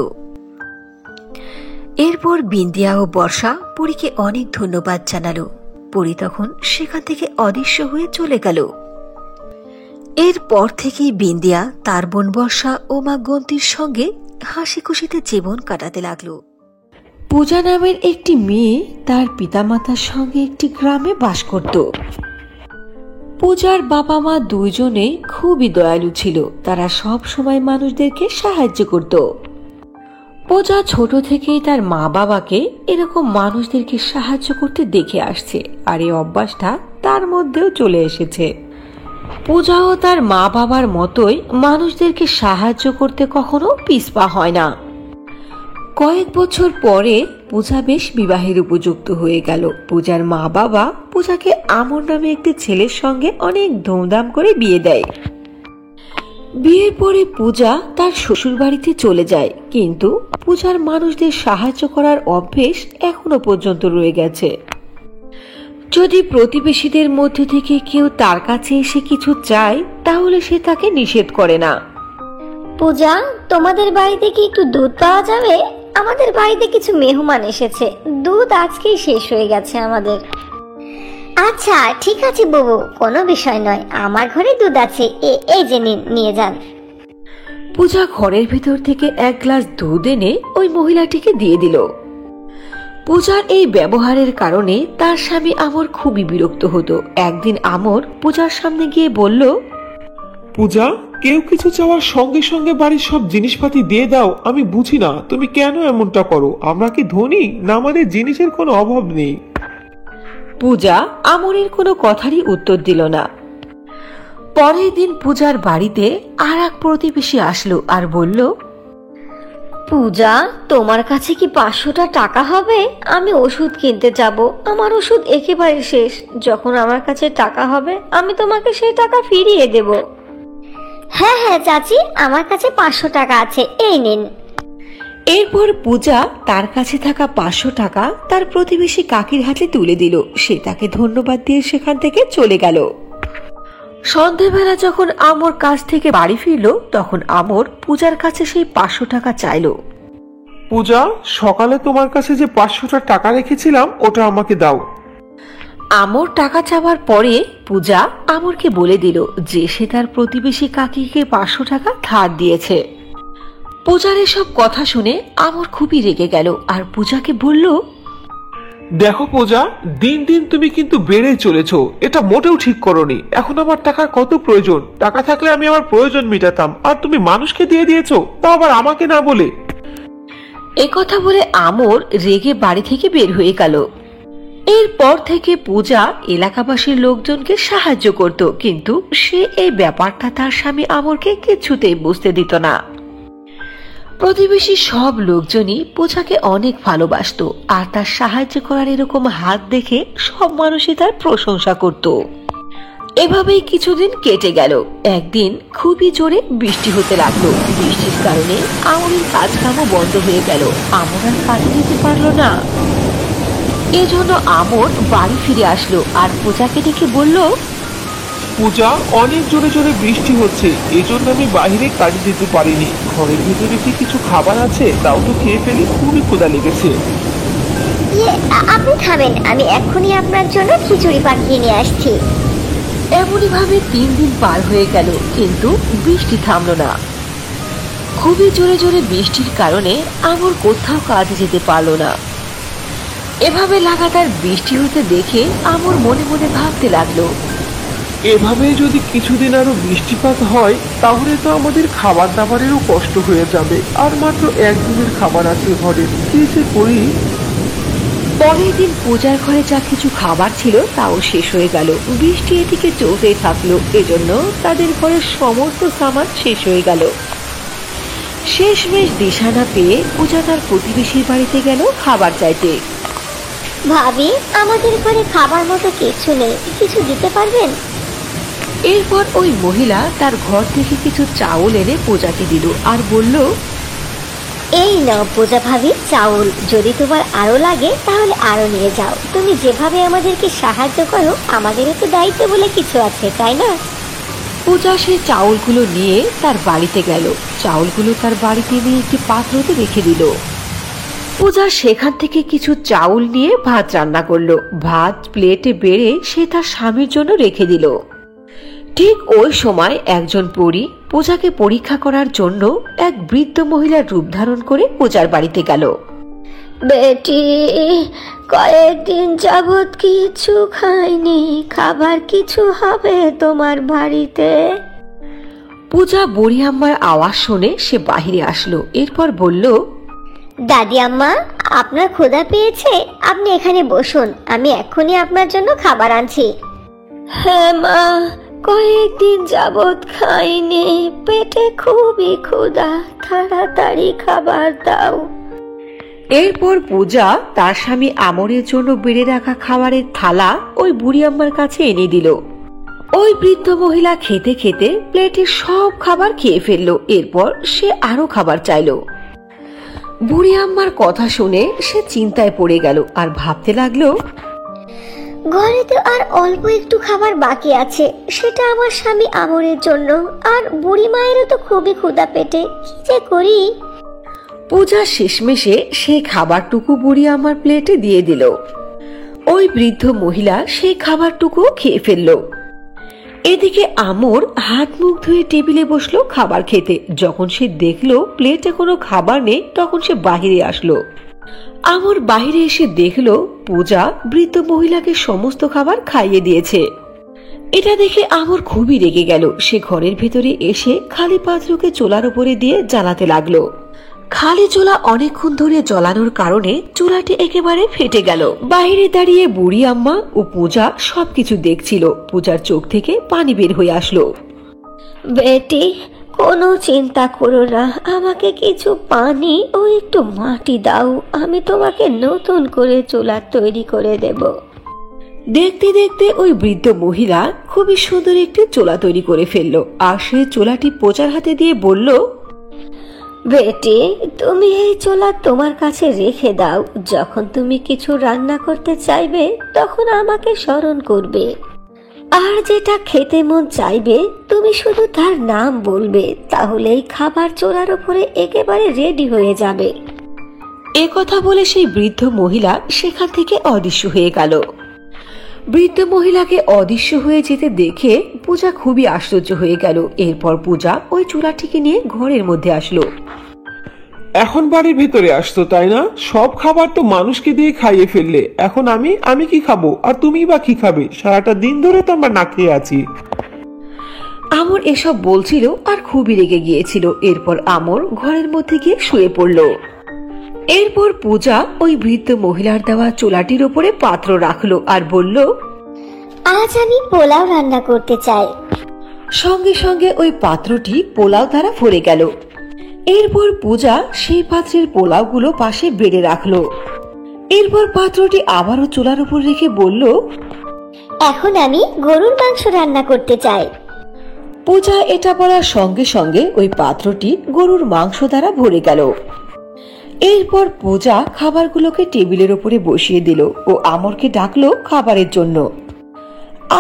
এরপর বিন্দিয়া ও বর্ষা পরীকে অনেক ধন্যবাদ জানালো। পরি তখন সেখান থেকে অদৃশ্য হয়ে চলে গেল। এরপর থেকেই বিন্দিয়া তার বোন বর্ষা ও মা গন্তির সঙ্গে হাসি খুশিতে জীবন কাটাতে লাগলো। পূজা নামের একটি মেয়ে তার পিতামাতার সঙ্গে একটি গ্রামে বাস করত। পূজার বাবা মা দুইজনে খুবই দয়ালু ছিল, তারা সব সময় মানুষদেরকে সাহায্য করত। পূজা ছোট থেকেই তার মা বাবাকে এরকম মানুষদেরকে সাহায্য করতে দেখে আসছে, আর এই অভ্যাসটা তার মধ্যেও চলে এসেছে। পূজাও তার মা বাবার মতোই মানুষদেরকে সাহায্য করতে কখনো পিছপা হয় না। কয়েক বছর পরে পূজা বেশ বিবাহের উপযুক্ত হয়ে গেল। পূজার মা বাবা পূজাকে আমর নামে একটি ছেলের সঙ্গে অনেক ধুমধাম করে বিয়ে দেয়। বিয়ের পরে পূজা তার শ্বশুর বাড়িতে চলে যায়, কিন্তু পূজার মানুষদের সাহায্য করার অভ্যেস এখনো পর্যন্ত রয়ে গেছে। যদি প্রতিবেশীদের মধ্যে থেকে কেউ তার কাছে এসে কিছু চায় তাহলে সে তাকে নিষেধ করে না। পূজা, তোমাদের বাড়িতে কি একটু দুধ পাওয়া যাবে? আমাদের বাড়িতে কিছু মেহমান এসেছে, দুধ আজকেই শেষ হয়ে গেছে আমাদের। আচ্ছা ঠিক আছে বাবু, কোনো বিষয় নয়, আমার ঘরে দুধ আছে, এই যে নিয়ে যান। পূজা ঘরের ভিতর থেকে এক গ্লাস দুধ এনে ওই মহিলাটিকে দিয়ে দিল। পূজার এই ব্যবহারের কারণে তার স্বামী আমর খুবই বিরক্ত হতো। একদিন আমর পূজার সামনে গিয়ে বলল, পূজা, কেউ কিছু চাওয়ার সঙ্গে সঙ্গে বাড়ির সব জিনিসপাতি দিয়ে দাও। আমি বুঝি না তুমি কেন এমনটা করো। আমরা কি ধনী না আমাদের জিনিসের কোনো অভাব নেই? পূজা আমরের কোনো কথারই উত্তর দিল না। পরের দিন পূজার বাড়িতে আর এক প্রতিবেশী আসলো আর বলল, পূজা, তোমার কাছে কি 500টা টাকা হবে? আমি ওষুধ কিনতে যাব, আমার ওষুধ একেবারে শেষ। যখন আমার কাছে টাকা হবে আমি তোমাকে সেই টাকা ফিরিয়ে দেব। হ্যাঁ হ্যাঁ চাচি, আমার কাছে 500 টাকা আছে, এই নিন। এরপর পূজা তার কাছে থাকা 500 টাকা তার প্রতিবেশী কাকির হাতে তুলে দিল। সে তাকে ধন্যবাদ দিয়ে সেখান থেকে চলে গেল। সন্ধেবেলা যখন আমর কাজ থেকে বাড়ি ফিরল তখন আমর পূজার কাছে সেই 500 টাকা চাইল। পূজা, সকালে তোমার কাছে যে 500টা টাকা রেখেছিলাম ওটা আমাকে দাও। আমর টাকা চাওয়ার পরে পূজা আমরকে বলে দিল যে সে তার প্রতিবেশী কাকিকে 500 টাকা ধার দিয়েছে। পূজার এসব কথা শুনে আমর খুবই রেগে গেল আর পূজাকে বলল, দেখো পূজা, দিন দিন তুমি কিন্তু বেড়ে চলেছো, এটা মোটেও ঠিক করোনি। এখন আমার টাকার কত প্রয়োজন, টাকা থাকলে আমি আমার প্রয়োজন মেটাতাম, আর তুমি মানুষকে দিয়ে দিয়েছো, তা আবার আমাকে না বলে। একথা বলে আমর রেগে বাড়ি থেকে বের হয়ে গেল। এরপর থেকে পূজা এলাকাবাসীর লোকজনকে সাহায্য করত, কিন্তু সে এই ব্যাপারটা তার স্বামী আমরকে কিছুতেই বুঝতে দিত না। প্রতিবেশী সব লোকজনই পূজাকে অনেক ভালোবাসতো আর তার সাহায্য করার এরকম হাত দেখে সব মানুষই তার প্রশংসা করত। এভাবেই কিছুদিন কেটে গেল। একদিন খুবই জোরে বৃষ্টি হতে লাগলো। বৃষ্টির কারণে আমরের কাজকামও বন্ধ হয়ে গেল। আমর আর কাজে যেতে পারলো না। এজন্য আমর বাড়ি ফিরে আসলো আর পূজাকে ডেকে বলল, পূজা, অনেক জোরে জোরে বৃষ্টি হচ্ছে, এজন্য আমি বাইরে কাজে যেতে পারিনি। ঘরের ভিতরে কি কিছু খাবার আছে? তাও তো খেয়ে ফেলি, খুবই ক্ষুধা লেগেছে। আপনি থামেন, আমি এক্ষুনি আপনার জন্য খিচুড়ি পাঠিয়ে নিয়ে আসছি। এমনই ভাবে 3 দিন পার হয়ে গেল, কিন্তু বৃষ্টি থামলো না। খুবই জোরে জোরে বৃষ্টির কারণে আমর কোথাও কাজে যেতে পারলো না। এভাবে লাগাতার বৃষ্টি হতে দেখে আমর মনে মনে ভাবতে লাগলো, এভাবে যদি কিছুদিন আরো বৃষ্টিপাত হয় তাহলে তো আমাদের খাবার দাবারেরও কষ্ট হয়ে যাবে, আর মাত্র একদিনের খাবার আছে ঘরে, কি যে করি। পরের দিন পূজার ঘরে যা কিছু খাবার ছিল তাও শেষ হয়ে গেল। বৃষ্টি এদিকে চলতেই থাকলো, এজন্য তাদের ঘরের সমস্ত সামান শেষ হয়ে গেল। শেষমেশ দিশা না পেয়ে পূজা তার প্রতিবেশীর বাড়িতে গেল খাবার চাইতে। ভাবি, আমাদের ঘরে খাবার মতো কিছু নেই, কিছু দিতে পারবেন? এরপর ওই মহিলা তার ঘর থেকে কিছু চাউল এনে পূজাকে দিল আর বলল, এই নাও পূজা ভাবি চাউল, যদি তোমার আরো লাগে তাহলে আরো নিয়ে যাও। তুমি যেভাবে আমাদেরকে সাহায্য করো, আমাদেরও তো দায়িত্ব বলে কিছু আছে, তাই না? পূজা সে চাউলগুলো নিয়ে তার বাড়িতে গেল। চাউলগুলো তার বাড়িতে নিয়ে একটি পাত্রতে রেখে দিল। পূজা সেখান থেকে কিছু চাউল নিয়ে ভাত রান্না করলো। ভাত প্লেটে বেড়ে সে তার স্বামীর জন্য রেখে দিল। ঠিক ওই সময় একজন পরী পূজাকে পরীক্ষা করার জন্য এক বৃদ্ধ মহিলার রূপ ধারণ করে পূজার বাড়িতে গেল। বেটি, কয়েকদিন যাবৎ কিছু খাইনি, খাবার কিছু হবে তোমার বাড়িতে? পূজা বুড়ি আম্মার আওয়াজ শুনে সে বাহিরে আসলো। এরপর বলল, দাদি আম্মা, আপনার ক্ষুধা পেয়েছে? আপনি এখানে বসুন, আমি এক্ষুনি আপনার জন্য খাবার আনছি। হ্যাঁ মা, কয়েকদিন যাবৎ খাইনি, পেটে খুবই ক্ষুধা, তাড়াতাড়ি খাবার দাও। এরপর পূজা তার স্বামী আমরের জন্য বেড়ে রাখা খাবারের থালা ওই বুড়ি আম্মার কাছে এনে দিল। ওই বৃদ্ধ মহিলা খেতে খেতে প্লেটের সব খাবার খেয়ে ফেললো। এরপর সে আরো খাবার চাইলো। বুড়ি আম্মার কথা শুনে সে চিন্তায় পড়ে গেল আর ভাবতে লাগলো, ঘরে তো আর অল্প একটু খাবার বাকি আছে, সেটা আমার স্বামী আমরের জন্য, আর বুড়ি মায়েরও তো খুবই ক্ষুধা পেটে, কি যে করি। পূজা শেষমেশে সেই খাবারটুকু বুড়ি আম্মার প্লেটে দিয়ে দিল। ওই বৃদ্ধ মহিলা সেই খাবারটুকু খেয়ে ফেলল। এদিকে আমর হাত মুখ ধুয়ে টেবিলে বসলো খাবার খেতে। যখন সে দেখলো প্লেটে কোনো খাবার নেই, তখন সে বাহিরে আসলো। আমর বাহিরে এসে দেখলো পূজা বৃদ্ধ মহিলাকে সমস্ত খাবার খাইয়ে দিয়েছে। এটা দেখে আমর খুবই রেগে গেল। সে ঘরের ভেতরে এসে খালি পাত্রকে চুলার উপরে দিয়ে জ্বালাতে লাগলো। খালি চুলা অনেকক্ষণ ধরে জ্বলানোর কারণে চুলাটি একেবারে ফেটে গেল। বাইরে দাঁড়িয়ে বুড়ি আম্মা ও পূজা সবকিছু দেখছিল। পূজার চোখ থেকে পানি বের হয়ে আসলো। বেটি, কোনো চিন্তা করো না, আমাকে কিছু পানি ও একটু মাটি দাও, আমি তোমাকে নতুন করে চুলা তৈরি করে দেব। দেখতে দেখতে ওই বৃদ্ধ মহিলা খুবই সুন্দর একটি চুলা তৈরি করে ফেললো। আর সে চুলাটি পূজার হাতে দিয়ে বলল, বেটি, তুমি এই চুলা তোমার কাছে রেখে দাও, যখন তুমি কিছু রান্না করতে চাইবে তখন আমাকে স্মরণ করবে, আর যেটা খেতে মন চাইবে তুমি শুধু তার নাম বলবে, তাহলেই খাবার চুলার উপরে একেবারে রেডি হয়ে যাবে। এ কথা বলে সেই বৃদ্ধ মহিলা সেখান থেকে অদৃশ্য হয়ে গেল। বৃদ্ধ মহিলাকে অদৃশ্য হয়ে যেতে দেখে পূজা খুবই আশ্চর্য হয়ে গেল। এরপর পূজা ওই চুলাটিকে নিয়ে ঘরের মধ্যে আসলো। এখন বাড়ির ভেতরে আসতো তাই না? সব খাবার তো মানুষকে দিয়ে খাইয়ে ফেললে, এখন আমি কি খাবো আর তুমি বা কি খাবে? সারাটা দিন ধরে তো আমরা না খেয়ে আছি। আমর এসব বলছিল আর খুবই রেগে গিয়েছিল। এরপর আমর ঘরের মধ্যে গিয়ে শুয়ে পড়ল। এরপর পূজা ওই বৃদ্ধ মহিলার দেওয়া চুলাটির উপরে পাত্র রাখলো আর বলল, আজ আমি পোলাও রান্না করতে চাই। সঙ্গে সঙ্গে ওই পাত্রটি পোলাও দ্বারা ভরে গেল। এরপর পূজা সেই পাত্রের পোলাওগুলো পাশে বেড়ে রাখলো। এরপর পাত্রটি আবারও চুলার উপর রেখে বলল, এখন আমি গরুর মাংস রান্না করতে চাই। পূজা এটা বলার সঙ্গে সঙ্গে ওই পাত্রটি গরুর মাংস দ্বারা ভরে গেল। এরপর পূজা খাবারগুলোকে টেবিলের উপরে বসিয়ে দিল ও আমরকে ডাকলো খাবারের জন্য।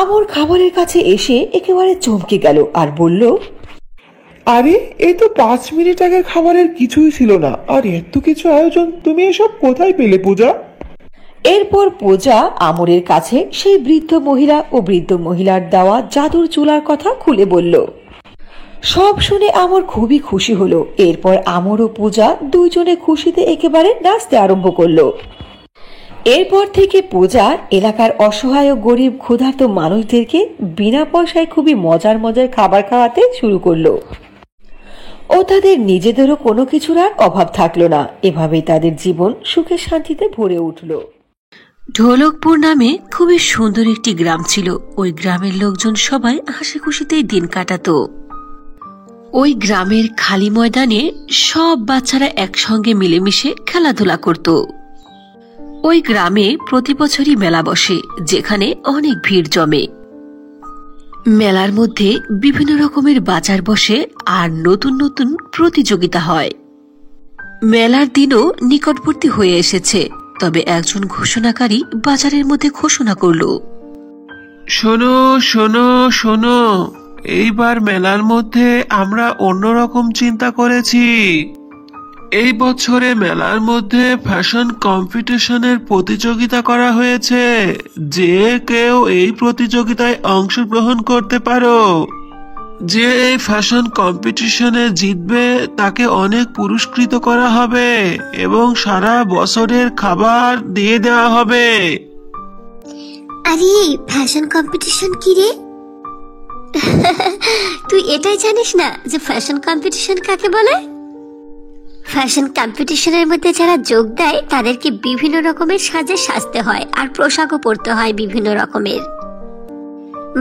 আমর খাবারের কাছে এসে একেবারে চমকে গেল আর বলল, আরে এই তো 5 মিনিট আগে খাবারের কিছুই ছিল না, আর এত কিছু আয়োজন, তুমি এসব কোথায় পেলে পূজা? এরপর পূজা আমরের কাছে সেই বৃদ্ধ মহিলা ও বৃদ্ধ মহিলার দেওয়া জাদুর চুলার কথা খুলে বলল। সব শুনে আমর খুবই খুশি হলো। এরপর আমর ও পূজা দুইজনে খুশিতে একেবারে নাচতে আরম্ভ করলো। এরপর থেকে পূজা এলাকার অসহায় ও গরিব ক্ষুধার্ত মানুষদেরকে বিনা পয়সায় খুবই মজার মজার খাবার খাওয়াতে শুরু করলো ও তাদের নিজেদেরও কোনো কিছুর আর অভাব থাকলো না। এভাবেই তাদের জীবন সুখে শান্তিতে ভরে উঠল। ঢোলকপুর নামে খুবই সুন্দর একটি গ্রাম ছিল। ওই গ্রামের লোকজন সবাই হাসি খুশিতেই দিন কাটাতো। ওই গ্রামের খালি ময়দানে সব বাচ্চারা একসঙ্গে মিলেমিশে খেলাধুলা করত। ওই গ্রামে প্রতি বছরই মেলা বসে, যেখানে অনেক ভিড় জমে। মেলার মধ্যে বিভিন্ন রকমের বাজার বসে আর নতুন নতুন প্রতিযোগিতা হয়। মেলার দিনও নিকটবর্তী হয়ে এসেছে, তবে একজন ঘোষণাকারী বাজারের মধ্যে ঘোষণা করলো, শোনো শোনো শোনো, এইবার মেলার মধ্যে আমরা অন্যরকম চিন্তা করেছি। এই বছরে মেলার মধ্যে ফ্যাশন কম্পিটিশনের প্রতিযোগিতা করা হয়েছে। যে কেউ এই প্রতিযোগিতায় অংশগ্রহণ করতে পারো। যে এই ফ্যাশন কম্পিটিশনে জিতবে তাকে অনেক পুরস্কৃত করা হবে এবং সারা বছরের খাবার দিয়ে দেওয়া হবে। আরে ফ্যাশন কম্পিটিশন কি রে? তুই এটাই জানিস না যে ফ্যাশন কম্পিটিশন কাকে বলে? ফ্যাশন কম্পিটিশনের মধ্যে যারা যোগ দেয় তাদেরকে বিভিন্ন রকমের সাজে সাজতে হয় আর পোশাকও পরতে হয় বিভিন্ন রকমের।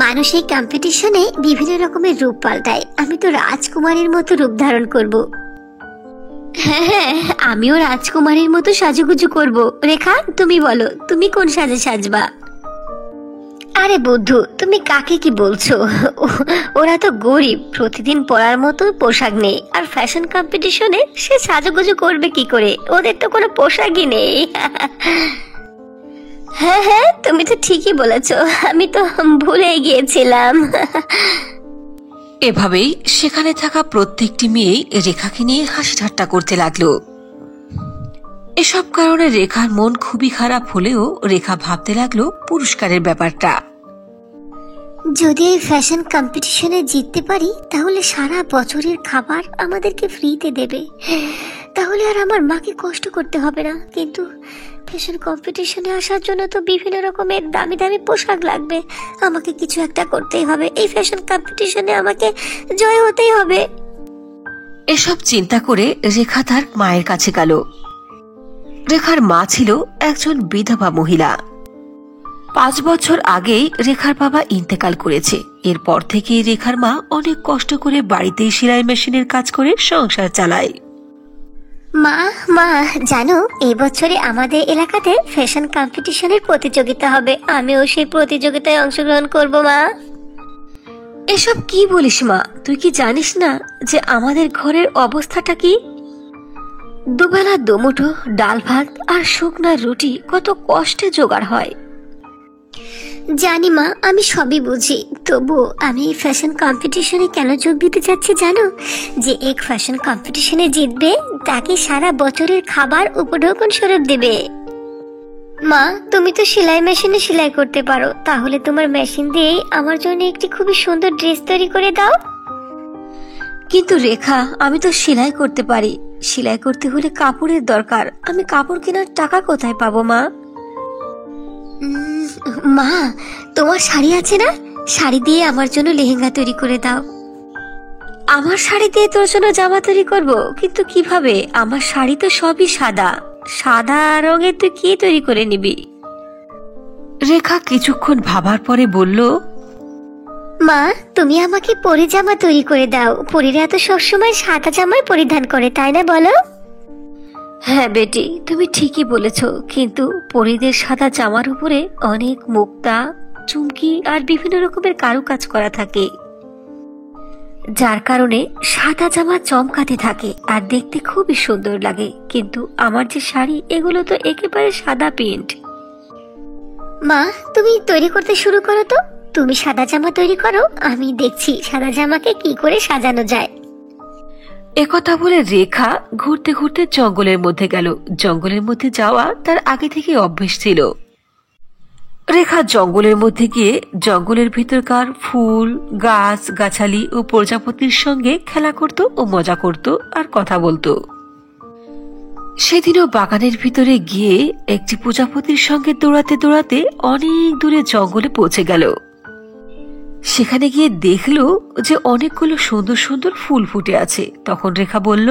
মানুষ এই কম্পিটিশনে বিভিন্ন রকমের রূপ পাল্টায়। আমি তো রাজকুমারীর মতো রূপ ধারণ করব। হ্যাঁ, আমিও রাজকুমারীর মতো সাজুগুজু করব। রেখা, তুমি বলো তুমি কোন সাজে সাজবা? আরে বুদ্ধু, তুমি কাকে কি বলছো? ওরা তো গরিব, প্রতিদিন পরার মতো পোশাক নেই, আর ফ্যাশন কম্পিটিশনে সে সাজুগুজু করবে কি করে? ওদের তো কোনো পোশাকই নেই। হ্যাঁ হ্যাঁ, তুমি তো ঠিকই বলেছো, আমি তো ভুলে গিয়েছিলাম। এভাবেই সেখানে থাকা প্রত্যেকটি মেয়ে রেখাকে নিয়ে হাসি ঠাট্টা করতে লাগলো। এসব কারণে রেখার মন খুবই খারাপ হলেও রেখা ভাবতে লাগলো পুরস্কারের ব্যাপারটা। যদি এই ফ্যাশন কম্পিটিশনে জিততে পারি তাহলে সারা বছরের খাবার আমাদেরকে ফ্রিতে দেবে, তাহলে আর আমার মাকে কষ্ট করতে হবে না। কিন্তু ফ্যাশন কম্পিটিশনে আসার জন্য তো বিভিন্ন রকমের দামি দামি পোশাক লাগবে। আমাকে কিছু একটা করতেই হবে, এই ফ্যাশন কম্পিটিশনে আমাকে জয় হতেই হবে। এসব চিন্তা করে রেখা তার মায়ের কাছে গেল। রেখার মা ছিল একজন বিধবা মহিলা। 5 বছর আগেই রেখার বাবা ইন্তেকাল করেছে। এরপর থেকেই রেখার মা অনেক কষ্ট করে বাড়িতেই সেলাই মেশিনের কাজ করে সংসার চালায়। মা মা জানো, এই বছরে আমাদের এলাকাতে ফ্যাশন কম্পিটিশনের প্রতিযোগিতা হবে, আমিও সেই প্রতিযোগিতায় অংশগ্রহণ করব। মা, এসব কি বলিস মা? তুই কি জানিস না যে আমাদের ঘরের অবস্থাটা কি? দুবেলা দুমুঠো ডাল ভাত আর শুকনা রুটি কত কষ্টে জোগাড় হয়। জানি মা, আমি সবই বুঝি, তবু আমি এই ফ্যাশন কম্পিটিশনে কেন যোগ দিতে চাচ্ছি জানো? যে এক ফ্যাশন কম্পিটিশনে জিতবে তাকে সারা বছরের খাবার উপঢৌকন স্বরূপ দেবে। মা, তুমি তো সেলাই মেশিনে সেলাই করতে পারো, তাহলে তোমার মেশিন দিয়েই আমার জন্য একটি খুবই সুন্দর ড্রেস তৈরি করে দাও। কিন্তু রেখা, আমি তো সেলাই করতে পারি। সেলাই করতে হলে কাপড়ের দরকার, আমি কাপড় কেনার টাকা কোথায় পাবো মা? মা, তোমার শাড়ি আছে না? শাড়ি দিয়ে আমার জন্য লেহেঙ্গা তৈরি করে দাও। আমার শাড়ি দিয়ে তোর জন্য জামা তৈরি করব? কিন্তু কিভাবে? আমার শাড়ি তো সবই সাদা, সাদা রঙের তুই কি তৈরি করে নিবি? রেখা কিছুক্ষণ ভাবার পরে বলল, মা, তুমি আমাকে পরি জামা তৈরি করে দাও। পরীরা তো সবসময় সাদা জামাই পরিধান করে, তাই না বলো? হ্যাঁ বেটি, তুমি ঠিকই বলেছ, কিন্তু পরীদের সাদা জামার উপরে অনেক মুক্তা, চুমকি আর বিভিন্ন রকমের কারুকাজ করা থাকে, যার কারণে সাদা জামা চমকাতে থাকে আর দেখতে খুবই সুন্দর লাগে। কিন্তু আমার যে শাড়ি, এগুলো তো একেবারে সাদা প্রিন্ট। মা, তুমি তৈরি করতে শুরু করো তো। তুমি সাদা জামা তৈরি করো, আমি দেখছি সাদা জামাকে কি করে সাজানো যায়। একথা বলে রেখা ঘুরতে ঘুরতে জঙ্গলের মধ্যে গেল। জঙ্গলের মধ্যে যাওয়া তার আগে থেকে অভ্যেস ছিল। রেখা জঙ্গলের মধ্যে গিয়ে জঙ্গলের ভিতরকার ফুল, গাছ গাছালি ও প্রজাপতির সঙ্গে খেলা করত ও মজা করত আর কথা বলতো। সেদিনও বাগানের ভিতরে গিয়ে একটি প্রজাপতির সঙ্গে দৌড়াতে দৌড়াতে অনেক দূরে জঙ্গলে পৌঁছে গেল। সেখানে গিয়ে দেখলো যে অনেকগুলো সুন্দর সুন্দর ফুল ফুটে আছে। তখন রেখা বলল,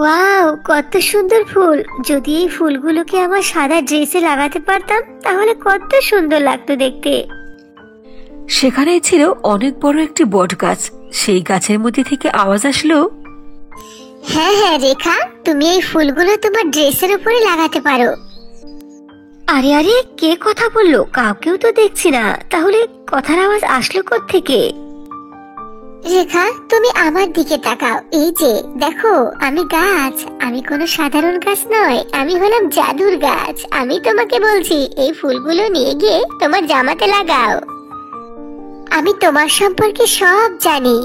ওয়াও, কত সুন্দর ফুল! যদি এই ফুলগুলোকে আমার সাদা ড্রেসে লাগাতে পারতাম তাহলে কত সুন্দর লাগতো দেখতে। সেখানে ছিল অনেক বড় একটি বট গাছ। সেই গাছের মধ্যে থেকে আওয়াজ আসলো, হ্যাঁ হ্যাঁ রেখা, তুমি এই ফুলগুলো তোমার ড্রেসের উপরে লাগাতে পারো। আরে আরে, কে কথা বললো? কাউকেও তো দেখছি না, তাহলে কথার আওয়াজ আসলো কোত্থেকে? রেখা, তুমি আমার দিকে তাকাও। এই যে দেখো, আমি গাছ। আমি কোনো সাধারণ গাছ নয়, আমি হলাম জাদুর গাছ। আমি তোমাকে বলছি, এই ফুলগুলো নিয়ে গিয়ে তোমার জামাতে লাগাও। আমি তোমার সম্পর্কে সব জানি।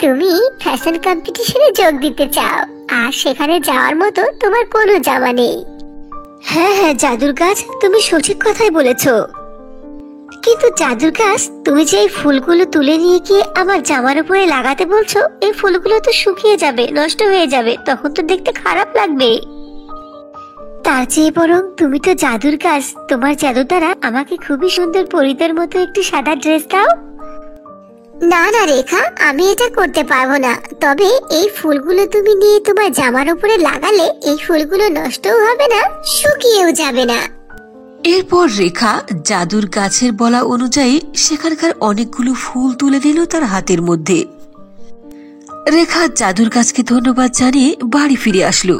তুমি ফ্যাশন কম্পিটিশনে যোগ দিতে চাও, আর সেখানে যাওয়ার মতো তোমার কোনো জামা নেই। হ্যাঁ হ্যাঁ জাদুর গাছ, তুমি সঠিক কথাই বলেছো। কিন্তু জাদুর গাছ, তুমি যে এই ফুলগুলো তুলে নিয়ে গিয়ে আমার জামার উপরে লাগাতে বলছো, এই ফুলগুলো তো শুকিয়ে যাবে, নষ্ট হয়ে যাবে, তখন তো দেখতে খারাপ লাগবে। তার চেয়ে বরং তুমি তো জাদুর গাছ, তোমার জাদু দ্বারা আমাকে খুবই সুন্দর পরীদের মতো একটি সাদা ড্রেস দাও। না না রেখা, আমি এটা করতে পারবো না। তবে এই ফুলগুলো তুমি নিয়ে তোমার জামার উপরে লাগালে এই ফুলগুলো নষ্টও হবে না, শুকিয়েও যাবে না। এরপর রেখা জাদুর গাছের বলা অনুযায়ী সেখানকার অনেকগুলো ফুল তুলে দিল তার হাতের মধ্যে। রেখা জাদুর গাছকে ধন্যবাদ জানিয়ে বাড়ি ফিরে আসলো।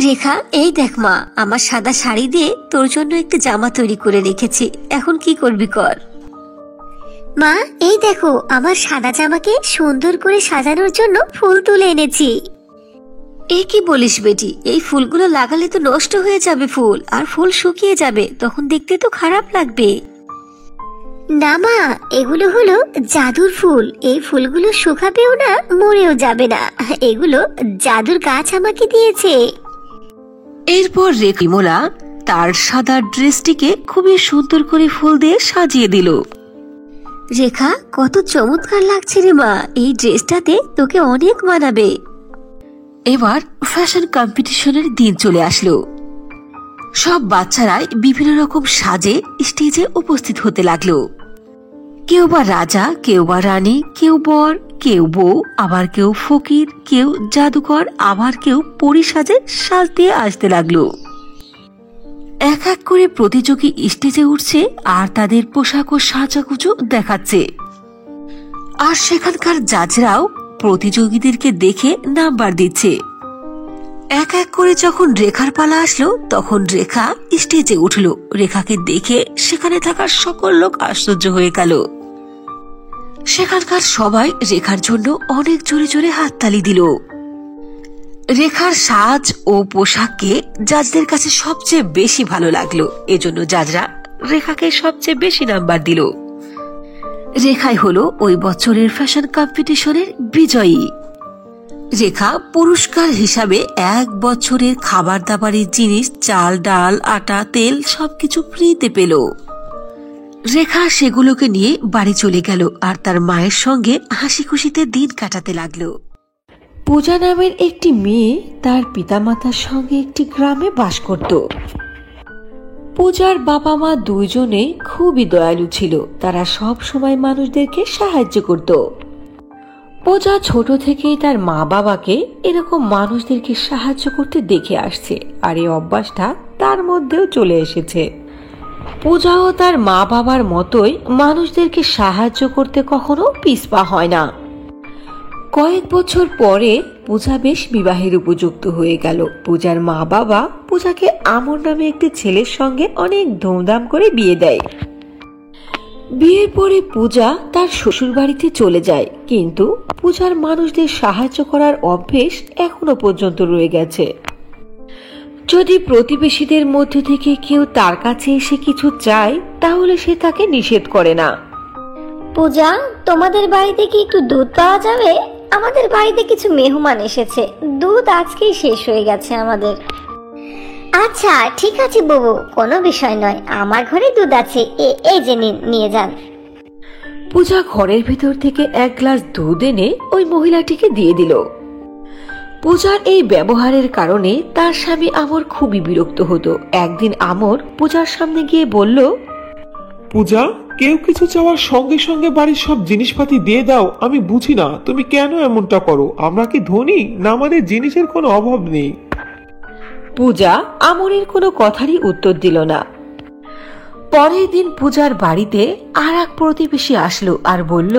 রেখা, এই দেখ মা, আমার সাদা শাড়ি দিয়ে তোর জন্য একটি জামা তৈরি করে রেখেছি, এখন কি করবি কর। মা, এই দেখো, আমার সাদা জামাকে সুন্দর করে সাজানোর জন্য ফুল তুলে এনেছি। এ কি বলিস বেটি, এই ফুলগুলো লাগালে তো নষ্ট হয়ে যাবে ফুল, আর ফুল শুকিয়ে যাবে, তখন দেখতে তো খারাপ লাগবে। না মা, এগুলো হলো জাদুর ফুল। এই ফুলগুলো শুকাবেও না, মরেও যাবে না। এগুলো জাদুর গাছ আমাকে দিয়েছে। এরপর রেখিমোলা তার সাদা ড্রেসটিকে খুবই সুন্দর করে ফুল দিয়ে সাজিয়ে দিল। রেখা, কত চমৎকার লাগছে রে মা, এই ড্রেসটাতে তোকে অনেক মানাবে। এবার ফ্যাশন কম্পিটিশনের দিন চলে আসলো। সব বাচ্চারাই বিভিন্ন রকম সাজে স্টেজে উপস্থিত হতে লাগলো। কেউ বা রাজা, কেউ বা রানী, কেউ বর, কেউ বউ, আবার কেউ ফকির, কেউ জাদুকর, আবার কেউ পরী সাজে সাজতে আসতে লাগলো। এক এক করে প্রতিযোগী স্টেজে উঠছে আর তাদের পোশাক ও সাজাগুজু দেখাচ্ছে। আর সেখানকার জাজরাও প্রতিযোগীদেরকে দেখে নাম্বার দিচ্ছে। এক এক করে যখন রেখার পালা আসলো, তখন রেখা স্টেজে উঠলো। রেখাকে দেখে সেখানে থাকা সকল লোক আশ্চর্য হয়ে গেল। সেখানকার সবাই রেখার জন্য অনেক জোরে জোরে হাততালি দিল। রেখার সাজ ও পোশাককে জাজদের কাছে সবচেয়ে বেশি ভালো লাগলো, এজন্য জাজরা রেখাকে সবচেয়ে বেশি নাম্বার দিল। রেখাই হলো ওই বছরের ফ্যাশন কম্পিটিশনের বিজয়ী। রেখা পুরস্কার হিসাবে 1 বছরের খাবার দাবারের জিনিস, চাল, ডাল, আটা, তেল সবকিছু ফ্রিতে পেল। রেখা সেগুলোকে নিয়ে বাড়ি চলে গেল আর তার মায়ের সঙ্গে হাসি খুশিতে দিন কাটাতে লাগলো। পূজা নামের একটি মেয়ে তার পিতামাতার সঙ্গে একটি গ্রামে বাস করত। পূজার বাবা মা দুইজনে খুবই দয়ালু ছিল, তারা সব সময় মানুষদেরকে সাহায্য করত। পূজা ছোট থেকেই তার মা বাবাকে এরকম মানুষদেরকে সাহায্য করতে দেখে আসছে, আর এই অভ্যাসটা তার মধ্যেও চলে এসেছে। পূজাও তার মা বাবার মতোই মানুষদেরকে সাহায্য করতে কখনো পিছপা হয় না। কয়েক বছর পরে পূজা বেশ বিবাহের উপযুক্ত হয়ে গেল। পূজার মা বাবা পূজাকে আমর নামে একটি ছেলের সঙ্গে অনেক ধুমধাম করে বিয়ে দেয়। বিয়ের পরে পূজা তার শ্বশুর বাড়িতে চলে যায়, কিন্তু পূজার মানুষদের সাহায্য করার অভ্যেস এখনো পর্যন্ত রয়ে গেছে। যদি প্রতিবেশীদের মধ্যে থেকে কেউ তার কাছে এসে কিছু চায়, তাহলে সে তাকে নিষেধ করে না। পূজা, তোমাদের বাড়িতে কি একটু দুধ পাওয়া যাবে? আমাদের বাড়িতে কিছু মেহমান এসেছে, দুধ আজকেই শেষ হয়ে গেছে আমাদের। আচ্ছা ঠিক আছে বাবু, কোনো বিষয় নয়, আমার ঘরে দুধ আছে, এই যে নিয়ে যান। পূজা ঘরের ভিতর থেকে 1 গ্লাস দুধ এনে ওই মহিলাটিকে দিয়ে দিল। পূজার এই ব্যবহারের কারণে তার স্বামী আমর খুবই বিরক্ত হতো। একদিন আমর পূজার সামনে গিয়ে বলল, পূজা, কেউ কিছু চাওয়ার সঙ্গে সঙ্গে বাড়ির সব জিনিসপাতি দিয়ে দাও। আমি বুঝি না তুমি কেন এমনটা করো। আমরা কি ধনী না আমাদের জিনিসের কোনো অভাব নেই? পূজা আমরের কোনো কথারই উত্তর দিল না। পরের দিন পূজার বাড়িতে আর এক প্রতিবেশী আসলো আর বলল,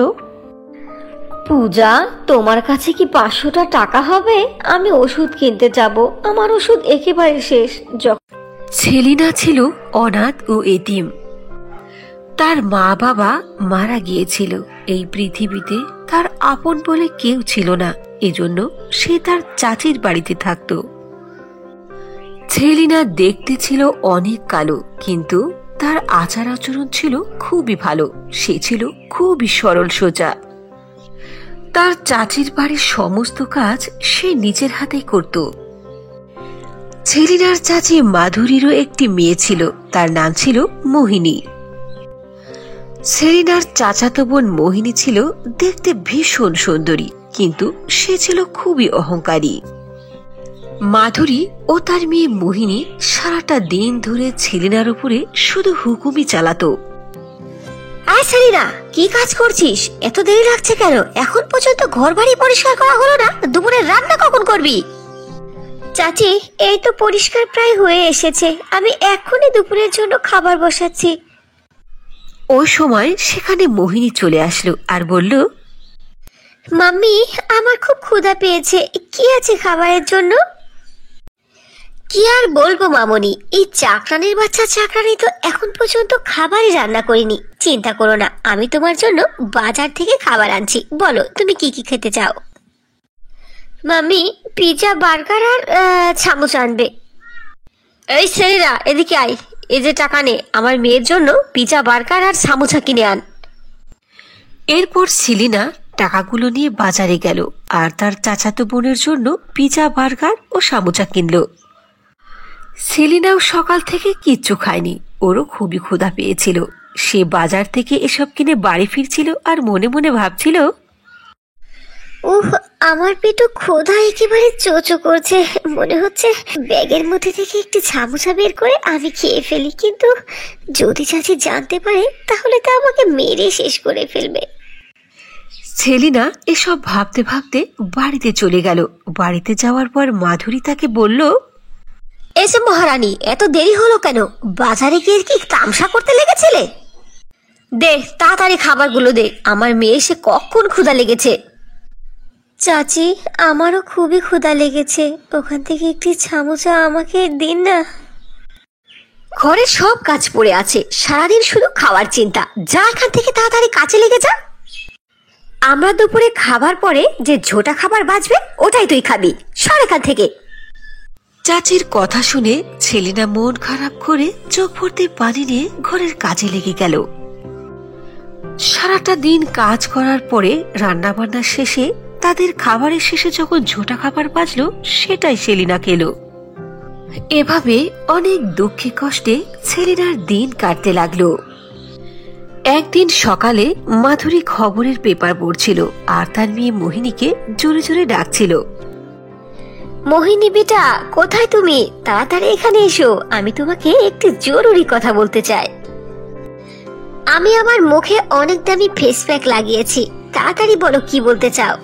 পূজা, তোমার কাছে কি 500টা টাকা হবে? আমি ওষুধ কিনতে যাব, আমার ওষুধ একেবারে শেষ। সেলিনা ছিল অনাথ ও এতিম। তার মা বাবা মারা গিয়েছিল। এই পৃথিবীতে তার আপন বলে কেউ ছিল না, এজন্য সে তার চাচির বাড়িতে থাকত। সেলিনা দেখতে ছিল অনেক কালো, কিন্তু তার আচার আচরণ ছিল খুবই ভালো। সে ছিল খুবই সরল সোজা। তার চাচির বাড়ির সমস্ত কাজ সে নিজের হাতেই করত। সেলিনার চাচি মাধুরীরও একটি মেয়ে ছিল, তার নাম ছিল মোহিনী। সেলিনার চাচাতো বোন মোহিনী ছিল দেখতে ভীষণ সুন্দরী, কিন্তু সে ছিল খুবই অহংকারী। মাধুরী ও তার মেয়ে মোহিনী সারাটা দিন ধরে সেলিনার উপরে শুধু হুকুমই চালাতো। আয় সেলিনা, কি কাজ করছিস? এত দেরি লাগছে কেন? এখন পর্যন্ত ঘর বাড়ি পরিষ্কার করা হলো না? দুপুরের রান্না কখন করবি? চাচি, এই তো পরিষ্কার প্রায় হয়ে এসেছে, আমি এখনই দুপুরের জন্য খাবার বসাচ্ছি। ওই সময় সেখানে মোহিনী চলে আসলো আর বলল, মাম্মি, আমার খুব ক্ষুধা পেয়েছে, কি আছে খাবারের জন্য? কি আর বলবো মামনি, এই চাকরানির বাচ্চা চাকরানি তো এখন পর্যন্ত খাবারই রান্না করিনি। চিন্তা করো না, আমি তোমার জন্য বাজার থেকে খাবার আনছি। বলো তুমি কি কি খেতে চাও? মাম্মি, পিৎজা, বার্গার আর সামোসা আনবে। এই ছেলেরা, এদিকে আয়, এই যে টাকা নে, আমার মেয়ের জন্য পিৎজা, বার্গার আর সামোসা কিনে আন। এরপর সেলিনা টাকাগুলো নিয়ে বাজারে গেল আর তার চাচাতো বোনের জন্য পিৎজা, বার্গার ও সামোসা কিনল। সেলিনাও সকাল থেকে কিচ্ছু খায়নি, ওরও খুবই ক্ষুধা পেয়েছিল। সে বাজার থেকে এসব কিনে বাড়ি ফিরছিল আর মনে মনে ভাবছিল, উহ, আমার পেটও ক্ষুধা একেবারে চোচো করছে। মনে হচ্ছে ব্যাগের মধ্যে থেকে একটি সামোসা বের করে আমি খেয়ে ফেলি, কিন্তু যদি চাচি জানতে পারে তাহলে তো আমাকে মেরে শেষ করে ফেলবে। সেলিনা এসব ভাবতে ভাবতে বাড়িতে চলে গেল। বাড়িতে যাওয়ার পর মাধুরী তাকে বলল, এসে মহারানী, এত দেরি হলো কেন? বাজারে গিয়ে কি তামসা করতে লেগেছিলে? দে তাড়াতাড়ি খাবারগুলো দে, আমার মেয়ে সে কখন ক্ষুধা লেগেছে। চাচি, আমারও খুবই ক্ষুধা লেগেছে, ওখান থেকে একটি সামোসা আমাকে দিন না। ঘরে সব কাজ পড়ে আছে, সারাদিন শুধু খাওয়ার চিন্তা। যা এখান থেকে তাড়াতাড়ি কাজে লেগে যা। আমরা দুপুরে খাবার পরে যে ঝোটা খাবার বাঁচবে ওটাই তুই খাবি, সর এখান থেকে। চাচির কথা শুনে সেলিনা মন খারাপ করে চোখ ভর্তি পানি নিয়ে ঘরের কাজে লেগে গেল। সারাটা দিন কাজ করার পরে রান্না বান্না শেষে তাদের খাবারের শেষে যখন ঝোটা খাবার বাজলো সেটাই সেলিনা খেলো। এভাবে অনেক দুঃখে কষ্টে সেলিনার দিন কাটতে লাগলো। একদিন সকালে মাধুরী খবরের পেপার পড়ছিল আর তার মেয়ে মোহিনীকে জোরে জোরে ডাকছিল, মোহিনী বেটা, কোথায় তুমি? তাড়াতাড়ি এখানে এসো, আমি তোমাকে একটি জরুরি কথা বলতে চাই। আমি আমার মুখে অনেক দামি ফেস প্যাক লাগিয়েছি, তাড়াতাড়ি বলো কি বলতে চাও।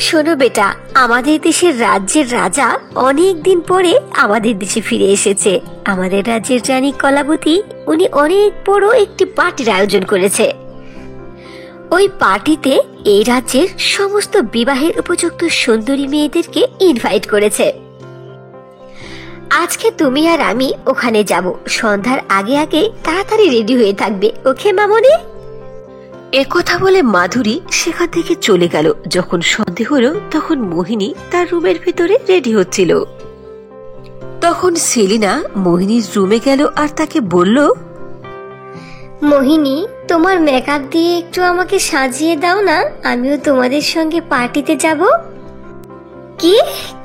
শোনো বেটা, আমাদের দেশের রাজ্যের রাজা অনেক দিন পরে আমাদের দেশে ফিরে এসেছে। আমাদের রাজ্যের রানী কলাবতী, উনি অনেক বড় একটি পার্টির আয়োজন করেছে। ওই পার্টিতে এই রাজ্যের সমস্ত বিবাহের উপযুক্ত সুন্দরী মেয়েদেরকে ইনভাইট করেছে। আজকে তুমি আর আমি ওখানে যাব, সন্ধ্যার আগে আগে তাড়াতাড়ি রেডি হয়ে থাকবে, ওকে মামনি? একথা বলে মাধুরী সেখান থেকে চলে গেল। যখন সন্ধে হলো তখন মোহিনী তার রুমের ভিতরে রেডি হচ্ছিল। তখন সেলিনা মোহিনীর রুমে গেল আর তাকে বলল, মোহিনী, তোমার মেকআপ দিয়ে একটু আমাকে সাজিয়ে দাও না, আমিও তোমাদের সঙ্গে পার্টিতে যাব। কি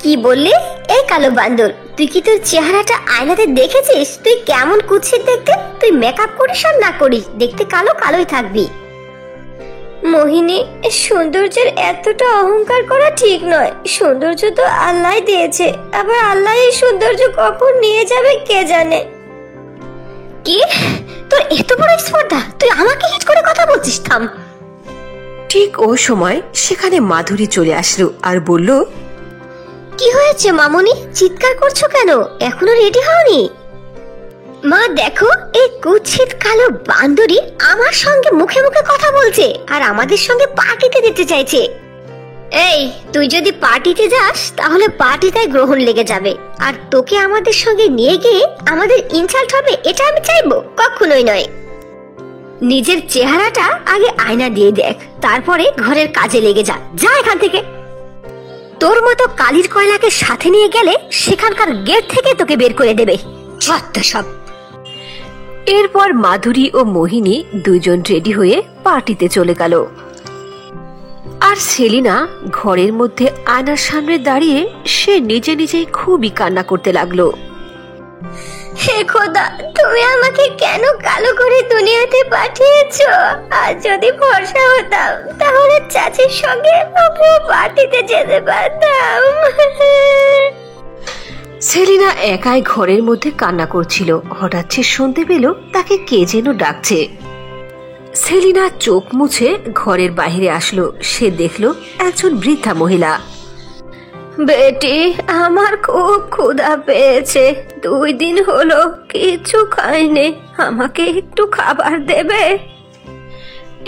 কি বললি? এই কালো বান্দর, তুই কি তোর চেহারাটা আয়নাতে দেখেছিস? তুই কেমন কুৎসিত দেখতে। তুই মেকআপ করিস আর না করিস, দেখতে কালো কালোই থাকবি। মোহিনী, সৌন্দর্যের এতটা অহংকার করা ঠিক নয়। সৌন্দর্য তো আল্লাহ দিয়েছে, আবার আল্লাহ এই সৌন্দর্য কখন নিয়ে যাবে কে জানে। কি, তোর এত বড় স্পর্ধা? তুই আমাকে হিট করে কথা বলছিস? থাম। ঠিক ওই সময় সেখানে মাধুরী চলে আসলো আর বলল, কি হয়েছে মামনি, চিৎকার করছো কেন? এখনো রেডি হওনি? মা দেখো, এই কুৎসিত কালো বান্দরী আমার সঙ্গে মুখে মুখে কথা বলছে আর আমাদের সঙ্গে পার্টিতে যেতে চাইছে। এই, তুই যদি পার্টিতে যাস তাহলে পার্টিতে গ্রহণ লেগে যাবে, আর তোকে আমাদের সঙ্গে নিয়ে গিয়ে আমাদের ইনসাল্ট হবে, এটা আমি চাইবো? কখনোই নয়। নিজের চেহারাটা আগে আয়না দিয়ে দেখ, তারপরে ঘরের কাজে লেগে যা। যা এখান থেকে। তোর মতো কালির কয়লাকে সাথে নিয়ে গেলে সেখানকার গেট থেকে তোকে বের করে দেবে। যত সব। এরপর মাধুরী ও মোহিনী দুইজন রেডি হয়ে পার্টিতে চলে গেল। আর সেলিনা ঘরের মধ্যে আয়নার সামনে দাঁড়িয়ে সে নিজে নিজেই খুবই কান্না করতে লাগলো। হে খোদা, তুমি আমাকে কেন কালো করে দুনিয়াতে পাঠিয়েছো? আর যদি ফর্সা হতাম তাহলে চাচির সঙ্গে আমিও পার্টিতে যেতে পারতাম। সেলিনা একাই ঘরের মধ্যে কান্না করছিল। হঠাৎ সে শুনতে পেল তাকে কে যেন ডাকছে। সেলিনা চোখ মুছে ঘরের বাইরে আসলো। সে দেখলো একজন বৃদ্ধা মহিলা। বেটি, আমার খুব ক্ষুধা পেয়েছে, 2 দিন হলো কিছু খাইনি, আমাকে একটু খাবার দেবে?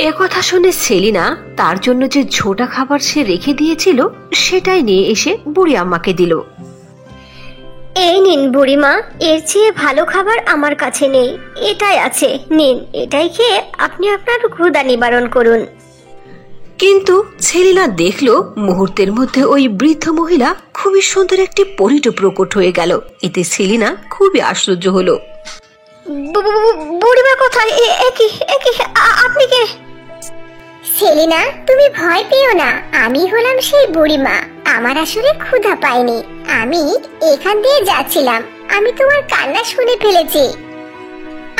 একথা শুনে সেলিনা তার জন্য যে ছোটা খাবার সে রেখে দিয়েছিল সেটাই নিয়ে এসে বুড়ি আম্মাকে দিল। এই নিন বুড়িমা, এর চেয়ে ভালো খাবার আমার কাছে নেই, এটাই আছে, নিন, এটাই খেয়ে আপনি আপনার ক্ষুধা নিবারণ করুন। কিন্তু সেলিনা দেখলো মুহূর্তের মধ্যে ওই বৃদ্ধ মহিলা খুবই সুন্দর একটি পরিটো প্রকট হয়ে গেল। এতে সেলিনা খুবই আশ্চর্য হলো। বুড়িমা কোথায়? আপনি কে? সেলিনা, তুমি ভয় পেও না, আমি হলাম সেই বুড়িমা। আমার আসলে ক্ষুধা পায়নি, আমি এখান দিয়ে যাচ্ছিলাম, আমি তোমার কান্না শুনে ফেলেছি।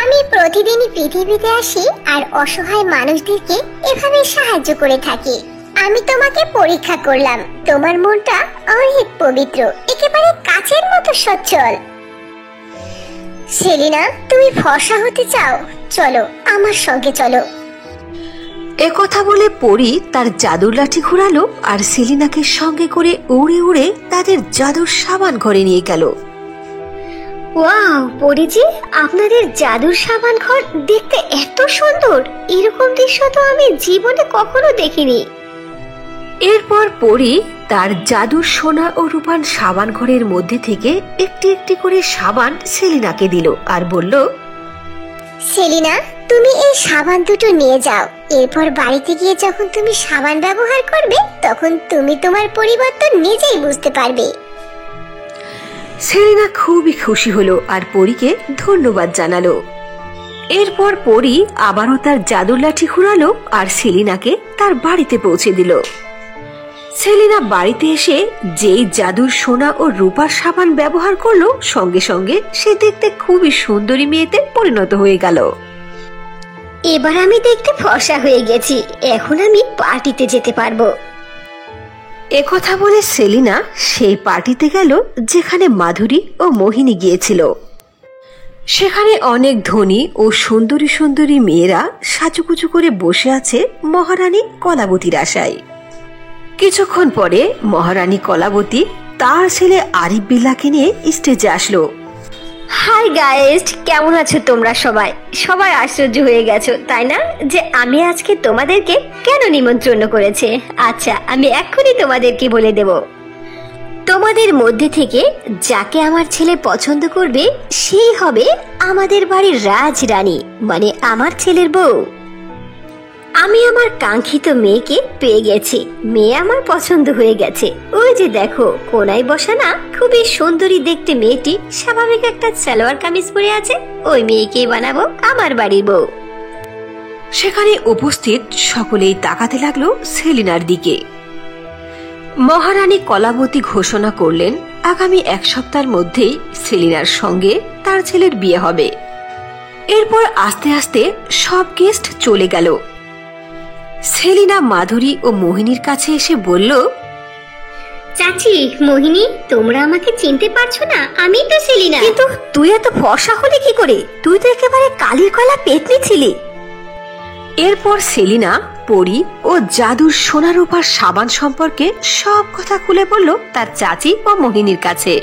আমি প্রতিদিনই পৃথিবীতে আসি আর অসহায় মানুষদেরকে এভাবে সাহায্য করে থাকি। আমি তোমাকে পরীক্ষা করলাম, তোমার মনটা অনেক পবিত্র, একেবারে কাচের মতো সচ্ছল। সেলিনা, তুমি ফর্সা হতে চাও? চলো আমার সঙ্গে চলো। একথা বলে পরি তার জাদুর লাঠি ঘোরালো আর সেলিনাকে সঙ্গে করে উড়ে উড়ে তাদের জাদুর সাবান ঘরে নিয়ে গেল। ওয়াও পরিজি, আপনাদের জাদুর সাবান ঘর দেখতে এত সুন্দর, এরকম দৃশ্য তো আমি জীবনে কখনো দেখিনি। এরপর পরি তার জাদুর সোনা ও রূপান সাবান ঘরের মধ্যে থেকে একটি একটি করে সাবান সেলিনাকে দিল আর বলল, সেলিনা, তুমি এই সাবান দুটো নিয়ে যাও, এরপর বাড়িতে গিয়ে যখন তুমি সাবান ব্যবহার করবে তখন তুমি তোমার পরিবর্তন নিজেই বুঝতে পারবে। সেলিনা খুবই খুশি হলো আর পরীকে ধন্যবাদ জানালো। এরপর পরি আবারও তার জাদুর লাঠি ঘুরালো আর সেলিনাকে তার বাড়িতে পৌঁছে দিল। সেলিনা বাড়িতে এসে যেই জাদুর সোনা ও রূপার সাবান ব্যবহার করলো সঙ্গে সঙ্গে সে দেখতে খুবই সুন্দরী মেয়েতে পরিণত হয়ে গেল। এবার আমি দেখতে ফর্সা হয়ে গেছি, এখন আমি পার্টিতে যেতে পারবো। একথা বলে সেলিনা সেই পার্টিতে গেল যেখানে মাধুরী ও মোহিনী গিয়েছিল। সেখানে অনেক ধনী ও সুন্দরী সুন্দরী মেয়েরা সাজুগুজু করে বসে আছে মহারানী কলাবতীর আশায়। কিছুক্ষণ পরে মহারানী কলাবতী তার ছেলে আরিফ বিল্লাহকে নিয়ে স্টেজে আসলো। হাই গাইস, কেমন আছো তোমরা? সবাই আশ্চর্য হয়ে গেছো তাই না, যে আমি আজকে তোমাদেরকে কেন নিমন্ত্রণ করেছে? আচ্ছা, আমি এক্ষুনি তোমাদেরকে বলে দেব। তোমাদের মধ্যে থেকে যাকে আমার ছেলে পছন্দ করবে সেই হবে আমাদের বাড়ির রাজরানী, মানে আমার ছেলের বউ। আমি আমার কাঙ্ক্ষিত মেয়েকে পেয়ে গেছি, মেয়ে আমার পছন্দ হয়ে গেছে। ওই যে দেখো কোনায় বসা না, খুবই সুন্দরী দেখতে মেয়েটি, স্বাভাবিক একটা সালোয়ার কামিজ পরে আছে, ওই মেয়েকেই বানাবো আমার বাড়ির বউ। সেখানে উপস্থিত সকলেই তাকাতে লাগলো সেলিনার দিকে। মহারানী কলাবতী ঘোষণা করলেন আগামী 1 সপ্তাহের মধ্যেই সেলিনার সঙ্গে তার ছেলের বিয়ে হবে। এরপর আস্তে আস্তে সব গেস্ট চলে গেল। সেলিনা মাধুরী ও মোহিনীর কাছে এসে বলল, চাচি, মোহিনী, তোমরা আমাকে চিনতে পারছো না? আমি তো সেলিনা। কিন্তু তুই এত ফর্সা হলি কি করে? তুই তো একেবারে কালির কয়লা পেতনি ছিলি। এরপর সেলিনা পরি ও জাদুর সোনা রূপার সাবান সম্পর্কে সব কথা খুলে বলল তার চাচি ও মোহিনীর কাছে।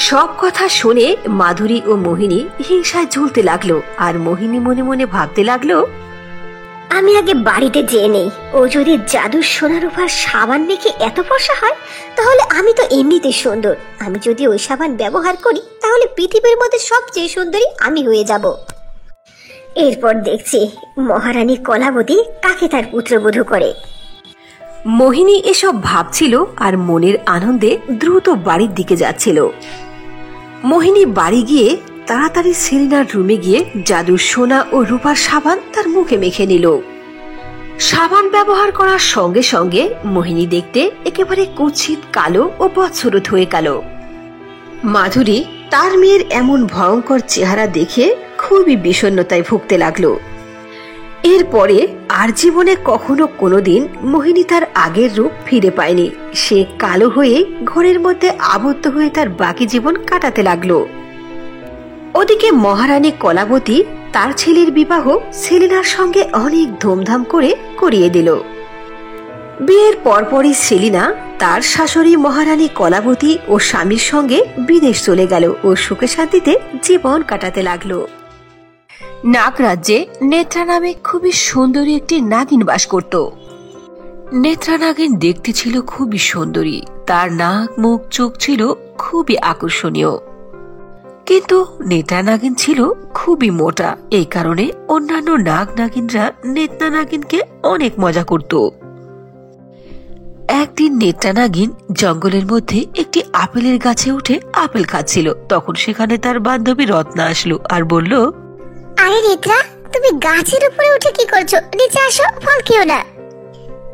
সব কথা শুনে মাধুরী ও মোহিনী হিংসায় ঝুলতে লাগলো আর মোহিনী মনে মনে ভাবতে লাগলো, আমি আগে বাড়িতে যেয়ে নেই, ও যদি জাদুর সোনা রূপার সাবান মেখে এত ফর্সা হয় তাহলে আমি তো এমনিতে সুন্দর, আমি যদি ওই সাবান ব্যবহার করি তাহলে পৃথিবীর মধ্যে সবচেয়ে সুন্দরী আমি হয়ে যাব। এরপর দেখছি মহারানী কলাবতী কাকে তার পুত্রবধূ করে। মোহিনী এসব ভাবছিল আর মনের আনন্দে দ্রুত বাড়ির দিকে যাচ্ছিল। মোহিনী বাড়ি গিয়ে তাড়াতাড়ি সেলিনার রুমে গিয়ে জাদুর সোনা ও রূপার সাবান তার মুখে মেখে নিল। সাবান ব্যবহার করার সঙ্গে সঙ্গে মোহিনী দেখতে একেবারে কুৎসিত কালো ও বৎসরত হয়ে গেল। মাধুরী তার মেয়ের এমন ভয়ঙ্কর চেহারা দেখে খুবই বিষণ্ণতায় ভুগতে লাগলো। এরপরে আর জীবনে কখনো কোনোদিন মোহিনী তার আগের রূপ ফিরে পায়নি। সে কালো হয়ে ঘরের মধ্যে আবদ্ধ হয়ে তার বাকি জীবন কাটাতে লাগলো। ওদিকে মহারানী কলাবতী তার ছেলের বিবাহ সেলিনার সঙ্গে অনেক ধুমধাম করে করিয়ে দিল। বিয়ের পরপরই সেলিনা তার শাশুড়ি মহারানী কলাবতী ও স্বামীর সঙ্গে বিদেশ চলে গেল ও সুখে শান্তিতে জীবন কাটাতে লাগলো। নাগরাজ্যে নেত্রা নামে খুবই সুন্দরী একটি নাগিন বাস করত। নেত্রা নাগিন দেখতে ছিল খুবই সুন্দরী, তার নাক মুখ চোখ ছিল খুবই আকর্ষণীয়। কিন্তু নেত্রা নাগিন ছিল খুবই মোটা, এই কারণে অন্যান্য নাগ নাগিনরা নেত্রা নাগিনকে অনেক মজা করত। একদিন নেত্রা নাগিন জঙ্গলের মধ্যে একটি আপেলের গাছে উঠে আপেল খাচ্ছিল। তখন সেখানে তার বান্ধবী রত্না আসলো আর বলল, আরে নেত্রা, তুমি গাছের উপরে উঠে কি করছো? নিচে আসো, ফল খেও না।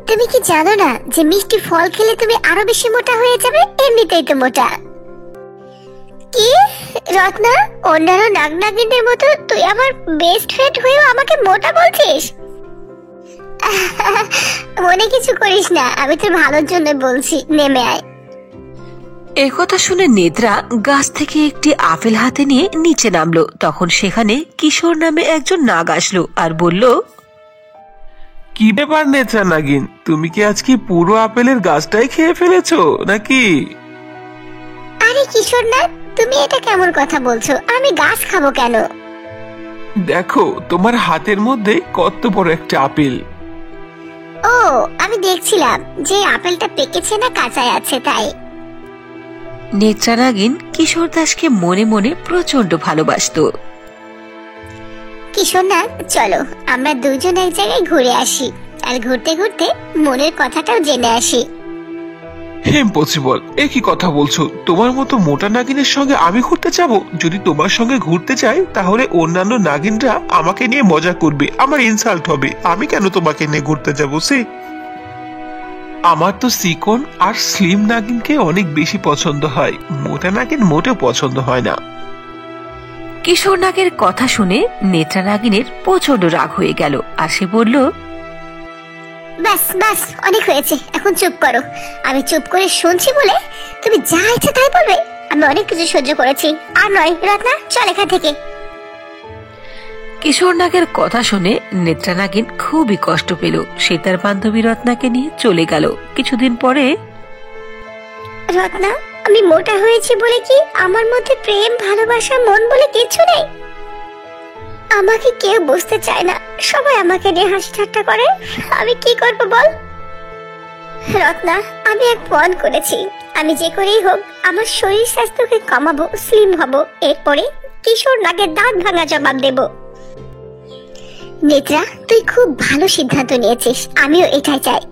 তুমি কি জানো না যে মিষ্টি ফল খেলে তুমি আরো বেশি মোটা হয়ে যাবে? এমনিতেই তো মোটা। কি রত্না, অন্যান্য নাগ নাগিনদের মতো তুই আমার বেস্ট ফ্রেন্ড হয়েও আমাকে মোটা বলছিস? মনে কিছু করিস না, আমি তোর ভালোর জন্য বলছি, নেমে আয়। একথা শুনে নেত্রা গাছ থেকে একটি আপেল হাতে নিয়ে নিচে নামলো। তখন সেখানে কিশোর নামে একজন নাগ আসলো আর বলল, কি ব্যাপার নেত্রা নাগিন, তুমি কি আজকে পুরো আপেলের গাছটাই খেয়ে ফেলেছো নাকি? আরে কিশোর না, তুমি এটা কেমন কথা বলছো? আমি গাছ খাবো কেন? দেখো তোমার হাতের মধ্যে কত বড় একটা আপেল। ও, আমি দেখছিলাম যে আপেলটা পেকেছে না কাঁচায় আছে, তাই। নেত্রা নাগিন কিশোর দাসকে মনে মনে প্রচন্ড ভালোবাসতো। কিশোর না, চলো আমরা দুজন এক জায়গায় ঘুরে আসি, আর ঘুরতে ঘুরতে মনের কথাটাও জেনে আসি। ইম্পসিবল, এ কি কথা বলছো? তোমার মতো মোটা নাগিনের সঙ্গে আমি ঘুরতে যাব? যদি তোমার সঙ্গে ঘুরতে চাই তাহলে অন্যান্য নাগিনরা আমাকে নিয়ে মজা করবে, আমার ইনসাল্ট হবে। আমি কেন তোমাকে নিয়ে ঘুরতে যাব? সে আমার তো চিকন আর স্লিম নাগিনকে অনেক বেশি পছন্দ হয়, মোটা নাগিন মোটেও পছন্দ হয় না। কিশোর নাগের কথা শুনে নেত্রা নাগিনের প্রচন্ড রাগ হয়ে গেল আর সে বলল, ব্যাস ব্যাস, অনেক হয়েছে, এখন চুপ করো। আমি চুপ করে শুনছি বলে তুমি যা ইচ্ছে তাই বলবে? আমি অনেক কিছু সহ্য করেছি, আর নয়। রত্না, চল এখান থেকে। কিশোর নাগের কথা শুনে নেত্রা নাগিন খুবই কষ্ট পেল। সে তার বান্ধবী রত্নাকে নিয়ে চলে গেল। কিছুদিন পরে, রত্না, আমি মোটা হয়েছি বলে কি আমার মধ্যে প্রেম, ভালোবাসা, মন বলে কিছু নেই? আমাকে কেউ বুঝতে চায় না, সবাই আমাকে নিয়ে হাসি ঠাট্টা করে। আমি কি করব বল? রত্না, আমি এক পণ করেছি, আমি যে করেই হোক আমার শরীর স্বাস্থ্যকে কমাবো, স্লিম হব, এরপরে কিশোর নাগের দাঁত ভাঙা জবাব দেব। নেত্রা, তুই খুব ভালো সিদ্ধান্ত নিয়েছিস, আমিও এটাই চাই।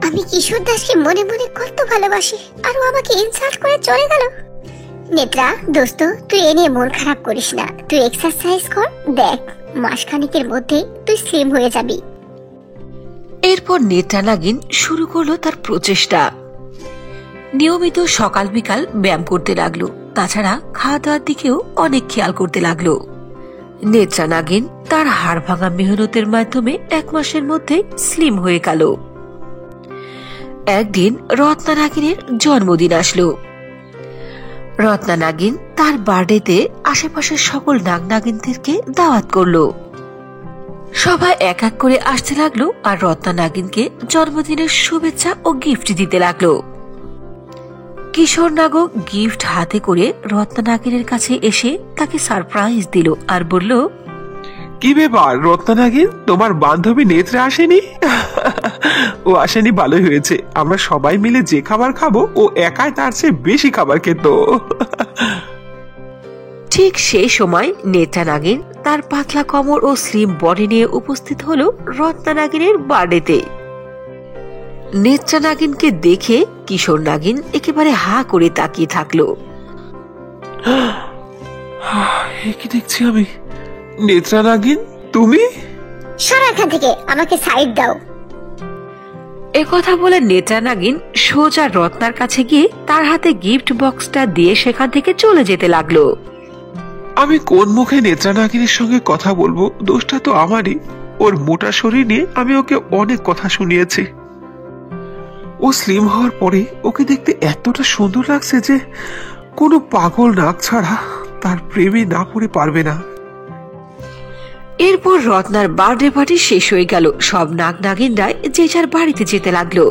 আমি কিশোর দাসকে মনে মনে কত ভালোবাসি, আর ও আমাকে ইনসাল্ট করে চলে গেল। নেত্রা দোস্ত, তুই এ নিয়ে মন খারাপ করিস না, তুই এক্সারসাইজ কর, দেখ মাসখানেকের মধ্যেই তুই স্লিম হয়ে যাবি। এরপর নেত্রা নাগিন শুরু করলো তার প্রচেষ্টা। নিয়মিত সকাল বিকাল ব্যায়াম করতে লাগলো, তাছাড়া খাওয়া দাওয়ার দিকেও অনেক খেয়াল করতে লাগলো। নেত্রা নাগিন তার হাড় ভাঙা মেহনতের মাধ্যমে 1 মাসের মধ্যে স্লিম হয়ে গেল। একদিন রত্না নাগিনের জন্মদিন আসলো। রত্না নাগিন তার বার্থডেতে আশেপাশের সকল নাগ নাগিনদেরকে দাওয়াত করলো। সবাই এক এক করে আসতে লাগলো আর রত্না নাগিনকে জন্মদিনের শুভেচ্ছা ও গিফট দিতে লাগলো। কিশোর নাগও গিফট হাতে করে রত্না নাগিনের কাছে এসে তাকে সারপ্রাইজ দিল আর বলল, কি ব্যাপার রত্না নাগিন, তোমার বান্ধবী নেত্রা আসেনি? ও আসেনি, ভালোই হয়েছে। আমরা সবাই মিলে যে খাবার খাবো ও একাই তার চেয়ে বেশি খাবার খেত। ঠিক সেই সময় নেত্রা নাগিন তার পাতলা কোমর ও স্লিম বডি নিয়ে উপস্থিত হলো রত্না নাগিনের বার্থডেতে। নেত্রা নাগিনকে দেখে কিশোর নাগিন একেবারে হা করে তাকিয়ে থাকলো। কি দেখছি আমি? নেত্রা নাগিন, তুমি? সর এখান থেকে, আমাকে সাইড দাও। একথা বলে নেত্রা নাগিন সোজা রত্নার কাছে গিয়ে তার হাতে গিফট বক্সটা দিয়ে সেখান থেকে চলে যেতে লাগলো। আমি কোন মুখে নেত্রা নাগিনের সঙ্গে কথা বলবো? দোষটা তো আমারই। ওর মোটা শরীর নিয়ে আমি ওকে অনেক কথা শুনিয়েছি। ও স্লিম হওয়ার পরে ওকে দেখতে এতটা সুন্দর লাগছে যে কোনো পাগল নাক ছাড়া তার প্রেমে না পড়ে পারবে না। এরপর রত্নার বার্থডে পার্টি শেষ হয়ে গেল। সব নাগ নাগিনরাই যে যার বাড়িতে যেতে লাগলো।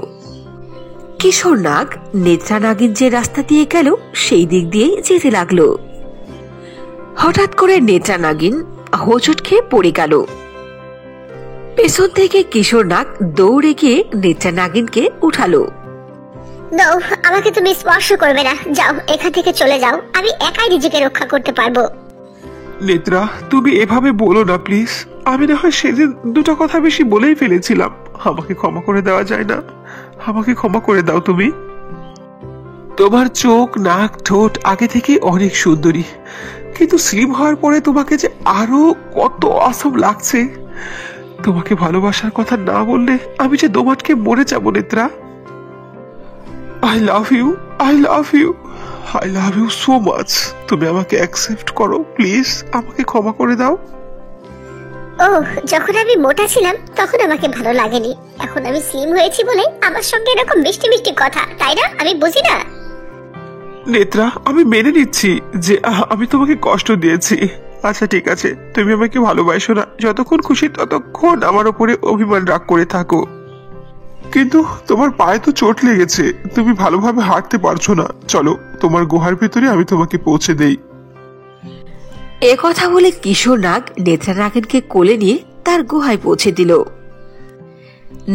কিশোর নাগ নেত্রা নাগিন যে রাস্তা দিয়ে গেল সেই দিক দিয়ে যেতে লাগলো। হঠাৎ করে নেত্রা নাগিন হোঁচট খেয়ে পড়ে গেল। পেছন থেকে কিশোর নাগ দৌড়ে গিয়ে নেত্রা নাগিনকে উঠালো। দাও, আমাকে তুমি স্পর্শ করবে না। যাও, এখান থেকে চলে যাও। আমি একাই নিজেকে রক্ষা করতে পারবো। নেত্রা, তুমি এভাবে বলো না প্লিজ। আমি না হয় সেদিন দুটো কথা বেশি বলেই ফেলেছিলাম। আমাকে ক্ষমা করে দেওয়া যায় না? আমাকে ক্ষমা করে দাও তুমি। তোমার চোখ, নাক, ঠোঁট আগে থেকে অনেক সুন্দরী, কিন্তু স্লিম হওয়ার পরে তোমাকে যে আরো কত অসম লাগছে। তোমাকে ভালোবাসার কথা না বললে আমি যে দোমাটকে মরে যাবো Netra. I love you, I love you, I love you so much. তুমি আমাকে অ্যাকসেপ্ট করো প্লিজ, আমাকে ক্ষমা করে দাও। ও, যখন আমি মোটা ছিলাম তখন আমাকে ভালো লাগেনি। এখন আমি স্লিম হয়েছি বলে আমার সঙ্গে এরকম মিষ্টি মিষ্টি কথা, তাই না? আমি বুঝি না। নেত্রা, আমি মেনে নিচ্ছি যে আমি তোমাকে কষ্ট দিয়েছি। আচ্ছা ঠিক আছে, তুমি আমাকে ভালোবাসো না। যতক্ষণ খুশি ততক্ষণ আমার উপরে অভিমান রাগ করে থাকো, কিন্তু তোমার পায়ে তো চোট লেগেছে, তুমি ভালোভাবে হাঁটতে পারছো না। চলো, তোমার গুহার ভিতরে আমি তোমাকে পৌঁছে দেই। একথা বলে কিশোর নাগ নেত্রা নাগিনকে কোলে নিয়ে তার গুহায় পৌঁছে দিল।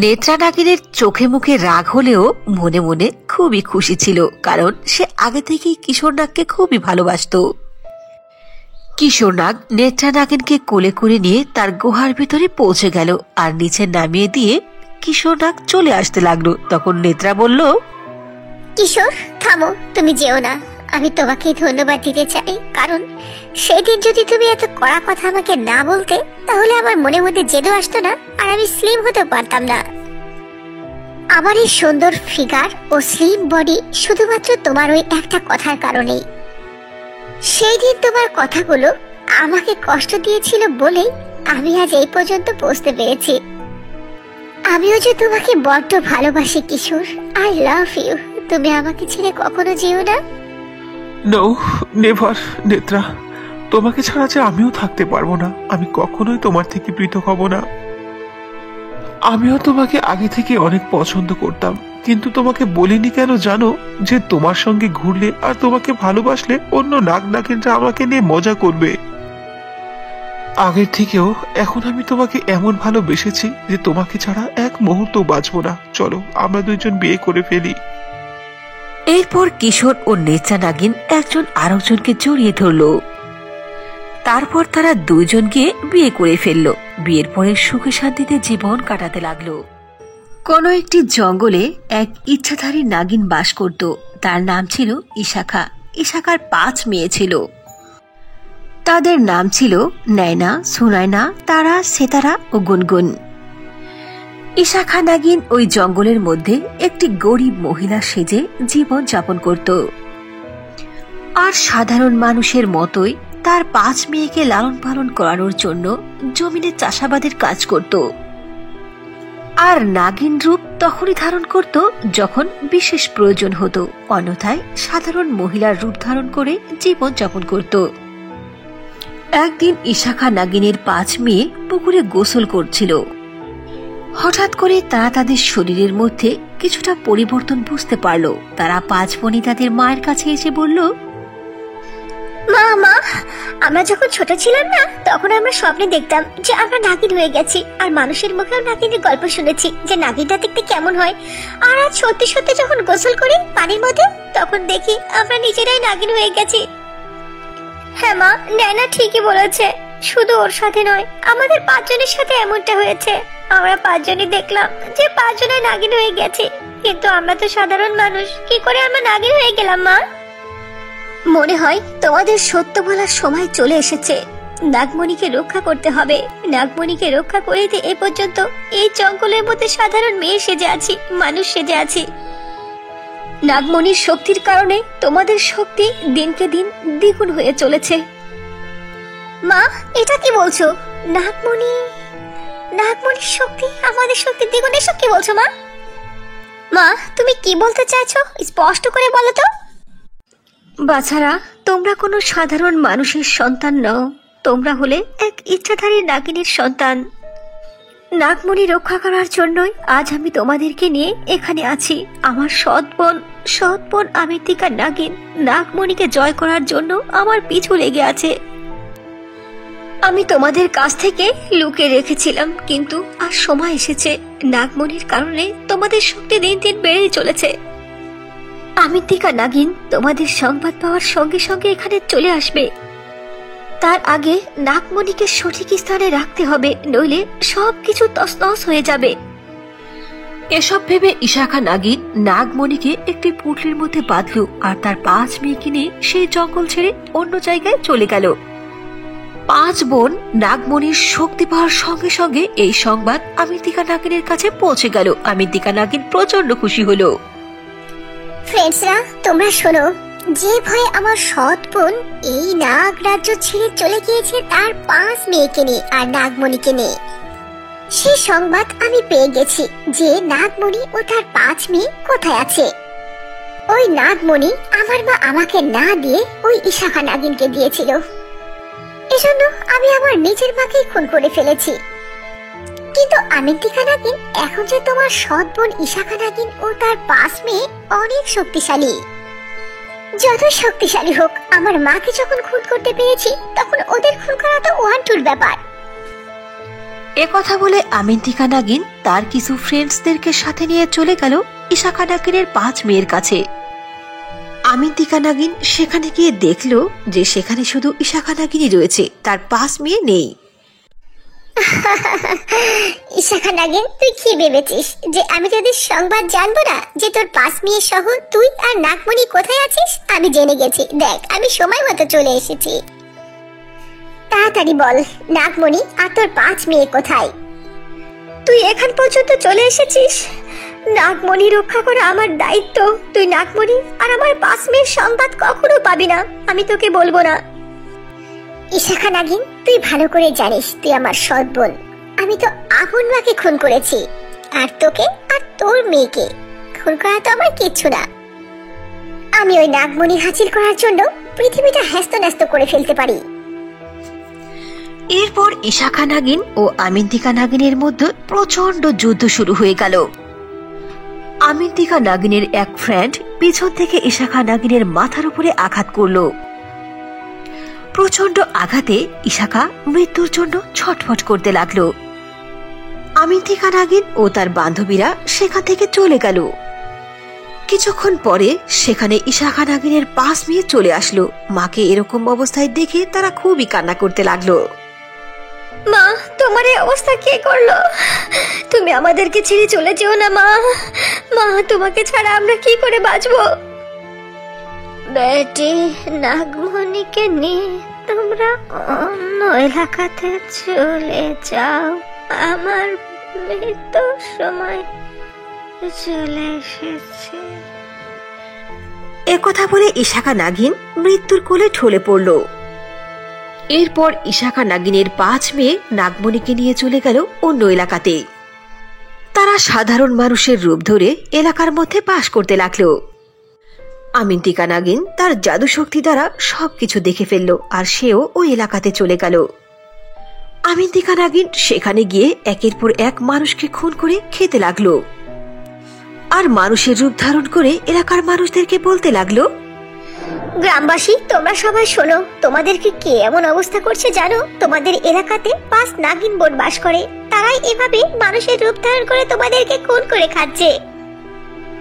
নেত্রা নাগিনের চোখে মুখে রাগ হলেও মনে মনে খুবই খুশি ছিল, কারণ সে আগে থেকেই কিশোর নাগকে খুবই ভালোবাসত। কিশোর নাগ নেত্রা নাগিনকে কোলে করে নিয়ে তার গুহার ভিতরে পৌঁছে গেল আর নিচে নামিয়ে দিয়ে কিশোর নাগ চলে আসতে লাগলো। তখন নেত্রা বলল, কিশোর, থামো, তুমি যেও না। আমি তোমাকে ধন্যবাদ দিতে চাই, কারণ সেদিন যদি তুমি এত কড়া কথা আমাকে না বলতে, তাহলে আমার মনের মধ্যে জেদও আসতো না আর আমি স্লিম হতে পারতাম না। আমার এই সুন্দর ফিগার ও স্লিম বডি শুধুমাত্র তোমার ওই একটা কথার কারণেই। সেই দিন তোমার কথাগুলো আমাকে কষ্ট দিয়েছিল বলেই আমি আজ এই পর্যন্ত পৌঁছতে পেরেছি। আমিও যে তোমাকে বড্ড ভালোবাসি কিশোর। I love you. তুমি আমাকে ছেড়ে কখনো যেও না। No, never Netra. তোমাকে ছাড়া যে আমিও থাকতে পারবো না। আমি কখনোই তোমার থেকে পৃথক হব না। আমিও তোমাকে আগে থেকে অনেক পছন্দ করতাম, কিন্তু তোমাকে বলিনি কেন জানো? যে তোমার সঙ্গে ঘুরলে আর তোমাকে ভালোবাসলে অন্য নাগ নাগিনরা আমাকে নিয়ে মজা করবে। আগের থেকেও এখন আমি তোমাকে এমন ভালোবেসেছি যে তোমাকে ছাড়া এক মুহূর্ত বাঁচবো না। চলো, আমরা দুইজন বিয়ে করে ফেলি। এরপর কিশোর ও নেত্রা নাগিন একজন আরেকজনকে জড়িয়ে ধরল। তারপর তারা দুইজন গিয়ে বিয়ে করে ফেলল। বিয়ের পরে সুখে শান্তিতে জীবন কাটাতে লাগলো। কোন একটি জঙ্গলে এক ইচ্ছাধারী নাগিন বাস করত। তার নাম ছিল ইশাখা। ইশাখার 5 মেয়ে ছিল। তাদের নাম ছিল নয়না, সুনায়না, তারা, সেতারা ও গুনগুন। ইশাখা নাগিন ওই জঙ্গলের মধ্যে একটি গরিব মহিলা সেজে জীবন যাপন করত। আর সাধারণ মানুষের মতোই তার 5 মেয়েকে লালন পালন করানোর জন্য জমিনে চাষাবাদের কাজ করত। আর নাগিন রূপ তখনই ধারণ করত যখন বিশেষ প্রয়োজন হতো, অন্যথায় সাধারণ মহিলার রূপ ধারণ করে জীবন যাপন করত। একদিন ইশাখা নাগিনের 5 মেয়ে পুকুরে গোসল করছিল। হঠাৎ করে তারা তাদের শরীরের মধ্যে কিছুটা পরিবর্তন বুঝতে পারল। তারা 5 বোনই তাদের মায়ের কাছে এসে বলল, মা, মা, আমরা যখন ছোট ছিলাম না, তখন আমরা স্বপ্নে দেখতাম যে আমরা নাগিন হয়ে গেছি। আর মানুষের মুখেও নাগিনের গল্প শুনেছি যে নাগিনটা দেখতে কেমন হয়। আর আজ সত্যি সত্যি যখন গোসল করি পানির মধ্যে, তখন দেখি আমরা নিজেরাই নাগিন হয়ে গেছি। হ্যাঁ মা, নানা ঠিকই বলেছে। শুধু ওর সাথে নয়, আমাদের 5 জনের সাথে এমনটা হয়েছে। আমরা 5 জনই দেখলাম যে 5 জনের নাগিন হয়ে গেছে, কিন্তু আমরা তো সাধারণ মানুষ, কি করে আমরা নাগিন হয়ে গেলাম মা? মনে হয় তোমাদের সত্য বলার সময় চলে এসেছে। নাগমণিকে রক্ষা করতে হবে। নাগমণিকে রক্ষা করে দিয়ে এ পর্যন্ত এই জঙ্গলের মধ্যে সাধারণ মেয়ে সেজে আছি, মানুষ সেজে আছি। নাগমণির শক্তির কারণে তোমাদের শক্তি দিনকে দিন দ্বিগুণ হয়ে চলেছে। মা, এটা কি বলছো? নাগমণির শক্তি আমাদের শক্তি দ্বিগুণ, এসব কি বলছো মা? মা, তুমি কি বলতে চাইছো স্পষ্ট করে বলো তো। বাছারা, তোমরা কোনো সাধারণ মানুষের সন্তান নও, তোমরা হলে এক ইচ্ছাধারী নাগিনীর সন্তান। নাগমণি রক্ষা করার জন্যই আজ আমি তোমাদেরকে নিয়ে এখানে আছি। আমার সৎ বোন আমিত্তিকা নাগিন নাগমণিকে জয় করার জন্য আমার পিছু লেগে আছে। আমি তোমাদের কাছ থেকে লুকিয়ে রেখেছিলাম, কিন্তু আর সময় এসেছে। নাগমণির কারণে তোমাদের শক্তি দিন দিন বেড়েই চলেছে। আমিত্তিকা নাগিন তোমাদের সংবাদ পাওয়ার সঙ্গে সঙ্গে এখানে চলে আসবে। তার আগে নাগমণিকে সঠিক স্থানে রাখতে হবে, নইলে সবকিছু তছনছ হয়ে যাবে। এসব ভেবে ইশাখা নাগিন নাগমণিকে একটি পুটলির মধ্যে বাঁধল আর তার 5 মেয়েকে নিয়ে সেই জঙ্গল ছেড়ে অন্য জায়গায় চলে গেল। 5 বোন নাগমণির শক্তি পাওয়ার সঙ্গে সঙ্গে এই সংবাদ আমিত্তিকা নাগিনের কাছে পৌঁছে গেল। আমিত্তিকা নাগিন প্রচন্ড খুশি হলো। ফ্রেন্ডসরা, তোমরা শোনো, যে ভয়ে আমার সৎ বোন এই নাগ রাজ্য ছেড়ে চলে গিয়েছে তার 5 মেয়েকে নিয়ে আর নাগমণিকে নিয়ে, সেই সংবাদ আমি পেয়ে গেছি যে নাগমণি ও তার 5 মেয়ে কোথায় আছে। ওই নাগমণি আমার মা আমাকে না দিয়ে ওই ইশাখা নাগিনকে দিয়েছিল। এজন্য আমি আমার নিজের মাকেই খুন করে ফেলেছি। কিন্তু আমিত্তিকা নাগিন, এখন যে তোমার সৎ বোন ইশাখা নাগিন ও তার 5 মেয়ে অনেক শক্তিশালী। যত শক্তিশালী হোক, আমার মাকে যখন খুন করতে পেরেছি তখন ওদের খুন করা তো 1-2 ব্যাপার। একথা বলে আমিত্তিকা নাগিন তার কিছু ফ্রেন্ডসদেরকে সাথে নিয়ে চলে গেল ইশাখা নাগিনের 5 মেয়ের কাছে। আমিত্তিকা নাগিন সেখানে গিয়ে দেখলো যে সেখানে শুধু ইশাখা নাগিনই রয়েছে, তার 5 মেয়ে নেই। ইশাখা নাগিন, তুই কি ভেবেছিস যে আমি তোদের সংবাদ জানবো না যে তোর 5 মেয়ে সহ তুই আর নাগমণি কোথায় আছিস? আমি জেনে গেছি। দেখ, আমি সময় মতো চলে এসেছি। তাড়াতাড়ি বল, নাগমণি আর তোর 5 মেয়ে কোথায়? তুই এখান পর্যন্ত চলে এসেছিস। নাগমণি রক্ষা করা আমার দায়িত্ব। তুই নাগমণি আর আমার 5 মেয়ের সংবাদ কখনো পাবি না, আমি তোকে বলবো না। ইশাখা নাগিন, তুই ভালো করে জানিস তুই আমার সৎ বোন। আমি তো আপন মাকে খুন করেছি, আর তোকে আর তোর মেয়েকে খুন করা তো আমার কিচ্ছু না। আমি ওই নাগমণি হাসিল করার জন্য পৃথিবীটা হ্যাস্ত করে ফেলতে পারি। এরপর ইশাখা নাগিন ও আমিত্তিকা নাগিনের মধ্যে প্রচন্ড যুদ্ধ শুরু হয়ে গেল। আমিত্তিকা নাগিনের এক ফ্রেন্ড পিছন থেকে ইশাখা নাগিনের মাথার উপরে আঘাত করলো। প্রচন্ড আঘাতে ইশাখা মৃত্যুর জন্য ছটফট করতে লাগলো। আমিত্তিকা নাগিন ও তার বান্ধবীরা সেখান থেকে চলে গেল। কিছুক্ষণ পরে সেখানে ইশাখা নাগিনের 5 মেয়ে চলে আসলো। মাকে এরকম অবস্থায় দেখে তারা খুবই কান্না করতে লাগলো। মা, তোমার এই অবস্থা কে করলো? তুমি আমাদেরকে ছেড়ে চলে যেও না মা। মা, তোমাকে ছাড়া আমরা কি করে বাঁচবো? বেটি, নাগমণিকে নিয়ে তোমরা অন্য এলাকাতে চলে যাও। আমার মৃত্যুর সময় চলে এসেছে। একথা বলে ইশাখা নাগিন মৃত্যুর কোলে ঢলে পড়ল। এরপর ইশাখা নাগিনের 5 মেয়ে নাগমণিকে নিয়ে চলে গেল অন্য এলাকাতে। তারা সাধারণ মানুষের রূপ ধরে এলাকার মধ্যে বাস করতে লাগলো। আমিত্তিকা নাগিন তার জাদু শক্তি দ্বারা সবকিছু দেখে ফেলল, আর সেও ওই এলাকাতে চলে গেল। আমিত্তিকা নাগিন সেখানে গিয়ে একের পর এক মানুষকে খুন করে খেতে লাগলো, আর মানুষের রূপ ধারণ করে এলাকার মানুষদেরকে বলতে লাগলো, গ্রামবাসী, তোমরা সবাই শোনো, তোমাদেরকে কে এমন অবস্থা করছে জানো? তোমাদের এলাকাতে 5 নাগিন বোন বাস করে। তারাই এভাবে মানুষের রূপ ধারণ করে তোমাদেরকে খুন করে খাচ্ছে।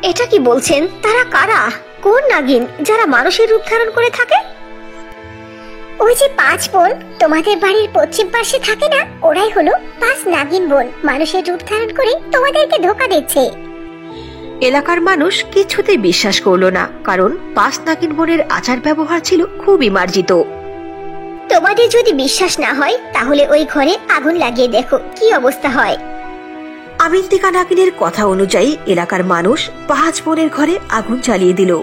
এটা কি বলছেন? তারা কারা? কোন নাগিন যারা মানুষের রূপ ধারণ করে থাকে? ওই যে 5 বোন তোমাদের বাড়ির পশ্চিম পাশে থাকে না, ওরাই হলো 5 নাগিন বোন। মানুষের রূপ ধারণ করে তোমাদেরকে ধোঁকা দিচ্ছে। এলাকার মানুষ কিছুতেই বিশ্বাস করলো না, কারণ 5 নাগিন বোনের আচার ব্যবহার ছিল খুবই মার্জিত। তোমাদের যদি বিশ্বাস না হয় তাহলে ওই ঘরে আগুন লাগিয়ে দেখো কি অবস্থা হয়। আমিন্তিকা নাগিনের কথা অনুযায়ী এলাকার মানুষ 5 বোনের ঘরে আগুন জ্বালিয়ে দিল।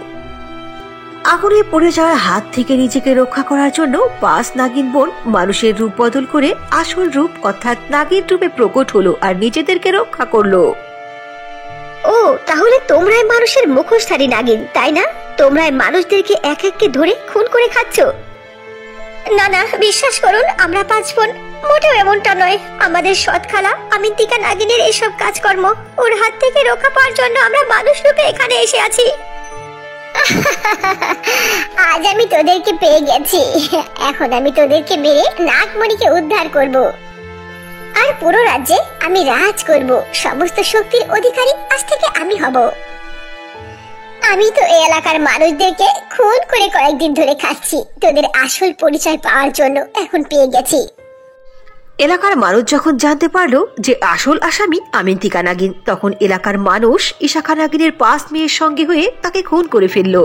আগুনে পড়ে যাওয়ার হাত থেকে নিজেকে রক্ষা করার জন্য 5 নাগিন বোন মানুষের রূপ বদল করে আসল রূপ অর্থাৎ নাগিন রূপে প্রকট হলো আর নিজেদেরকে রক্ষা করলো। ও, তাহলে তোমরাই মানুষের মুখোশধারী নাগিন, তাই না? তোমরাই মানুষদেরকে এক এককে ধরে খুন করে খাচ্ছ। না না, বিশ্বাস করুন, আমরা 5 বোন মোটেও এমনটা নয়। আমাদের সৎ খালা আমিন্তিকা নাগিনের এসব কাজকর্ম, ওর হাত থেকে রক্ষা পাওয়ার জন্য আমরা মানুষ রূপে এখানে এসে আছি। আজ আমি তোদেরকে পেয়ে গেছি। এখন আমি তোদেরকে মেরে নাগমণিকে উদ্ধার করব, আর পুরো রাজ্যে আমি রাজ করব। সমস্ত শক্তির অধিকারী আজ থেকে আমি হব। আমি তো এই এলাকার মানুষদেরকে খুন করে কয়েকদিন ধরে খাচ্ছি। তোদের আসল পরিচয় পাওয়ার জন্য এখন পেয়ে গেছি। এলাকার মানুষ যখন জানতে পারলো যে আসল আসামি আমিন্তিকা নাগিন, তখন এলাকার মানুষ ইশাখা নাগিনের 5 মেয়ের সঙ্গে হয়ে তাকে খুন করে ফেললো।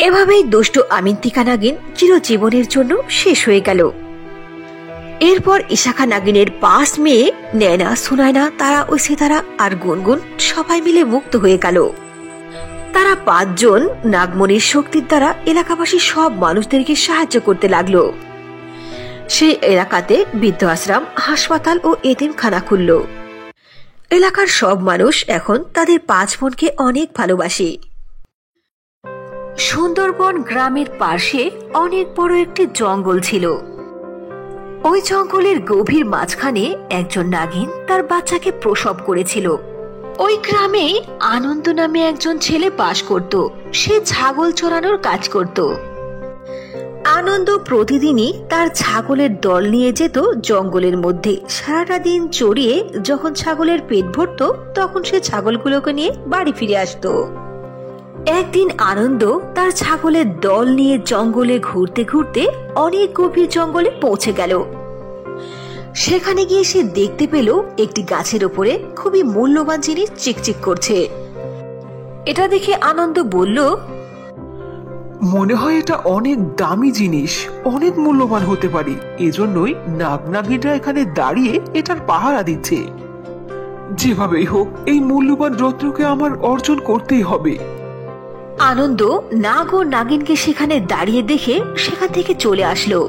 এভাবেই দুষ্ট আমিন্তিকা নাগিন চিরজীবনের জন্য শেষ হয়ে গেল। এরপর ইশাখা নাগিনের 5 মেয়ে নয়না, সুনায়না, তারা ও সিতারা আর গুনগুন সবাই মিলে মুক্ত হয়ে গেল। তারা 5 জন নাগমণির শক্তির দ্বারা এলাকাবাসী সব মানুষদেরকে সাহায্য করতে লাগলো। সেই এলাকাতে বৃদ্ধ আশ্রম, হাসপাতাল ও এতিমখানা খুলল। এলাকার সব মানুষ এখন তাদের 5 বোনকে অনেক ভালোবাসে। সুন্দরবন গ্রামের পাশে অনেক বড় একটি জঙ্গল ছিল। ওই জঙ্গলের গভীর মাঝখানে একজন নাগিন তার বাচ্চাকে প্রসব করেছিল। ওই গ্রামে আনন্দ নামে একজন ছেলে বাস করত। সে ছাগল চড়ানোর কাজ করত। আনন্দ প্রতিদিনই তার ছাগলের দল নিয়ে যেত জঙ্গলের মধ্যে। সারাটা দিন চড়িয়ে যখন ছাগলের পেট ভরত, তখন সে ছাগলগুলোকে নিয়ে বাড়ি ফিরে আসতো। একদিন আনন্দ তার ছাগলের দল নিয়ে জঙ্গলে ঘুরতে ঘুরতে অনেক গভীর জঙ্গলে পৌঁছে গেল। সেখানে গিয়ে সে দেখতে পেল একটি গাছের উপরে খুবই মূল্যবান জিনিস চিকচিক করছে। এটা দেখে আনন্দ বলল, মনে হয় এটা অনেক দামি জিনিস, অনেক মূল্যবান হতে পারে। এজন্যই নাগনাগিনরা এখানে দাঁড়িয়ে এটার পাহারা দিচ্ছে। যেভাবেই হোক এই মূল্যবান রত্নকে আমার অর্জন করতেই হবে। আনন্দ নাগ ও নাগিনকে সেখানে দাঁড়িয়ে দেখে সেখান থেকে চলে আসলো।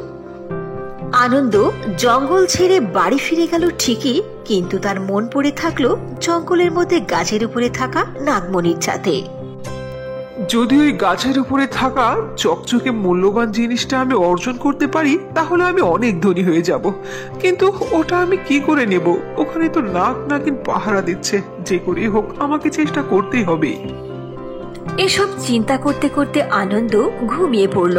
আনন্দ জঙ্গল ছেড়ে বাড়ি ফিরে গেল ঠিকই, কিন্তু তার মন পড়ে থাকলো জঙ্গলের মধ্যে গাছের উপরে থাকা নাগমণির সাথে। যদি ওই গাছের উপরে থাকা চকচকে মূল্যবান জিনিসটা আমি অর্জন করতে পারি, তাহলে আমি অনেক ধনী হয়ে যাব। কিন্তু ওটা আমি কি করে নেব? ওখানে তো নাগিন পাহারা দিচ্ছে। যে করেই হোক আমাকে চেষ্টা করতেই হবে। এসব চিন্তা করতে করতে আনন্দ ঘুমিয়ে পড়ল।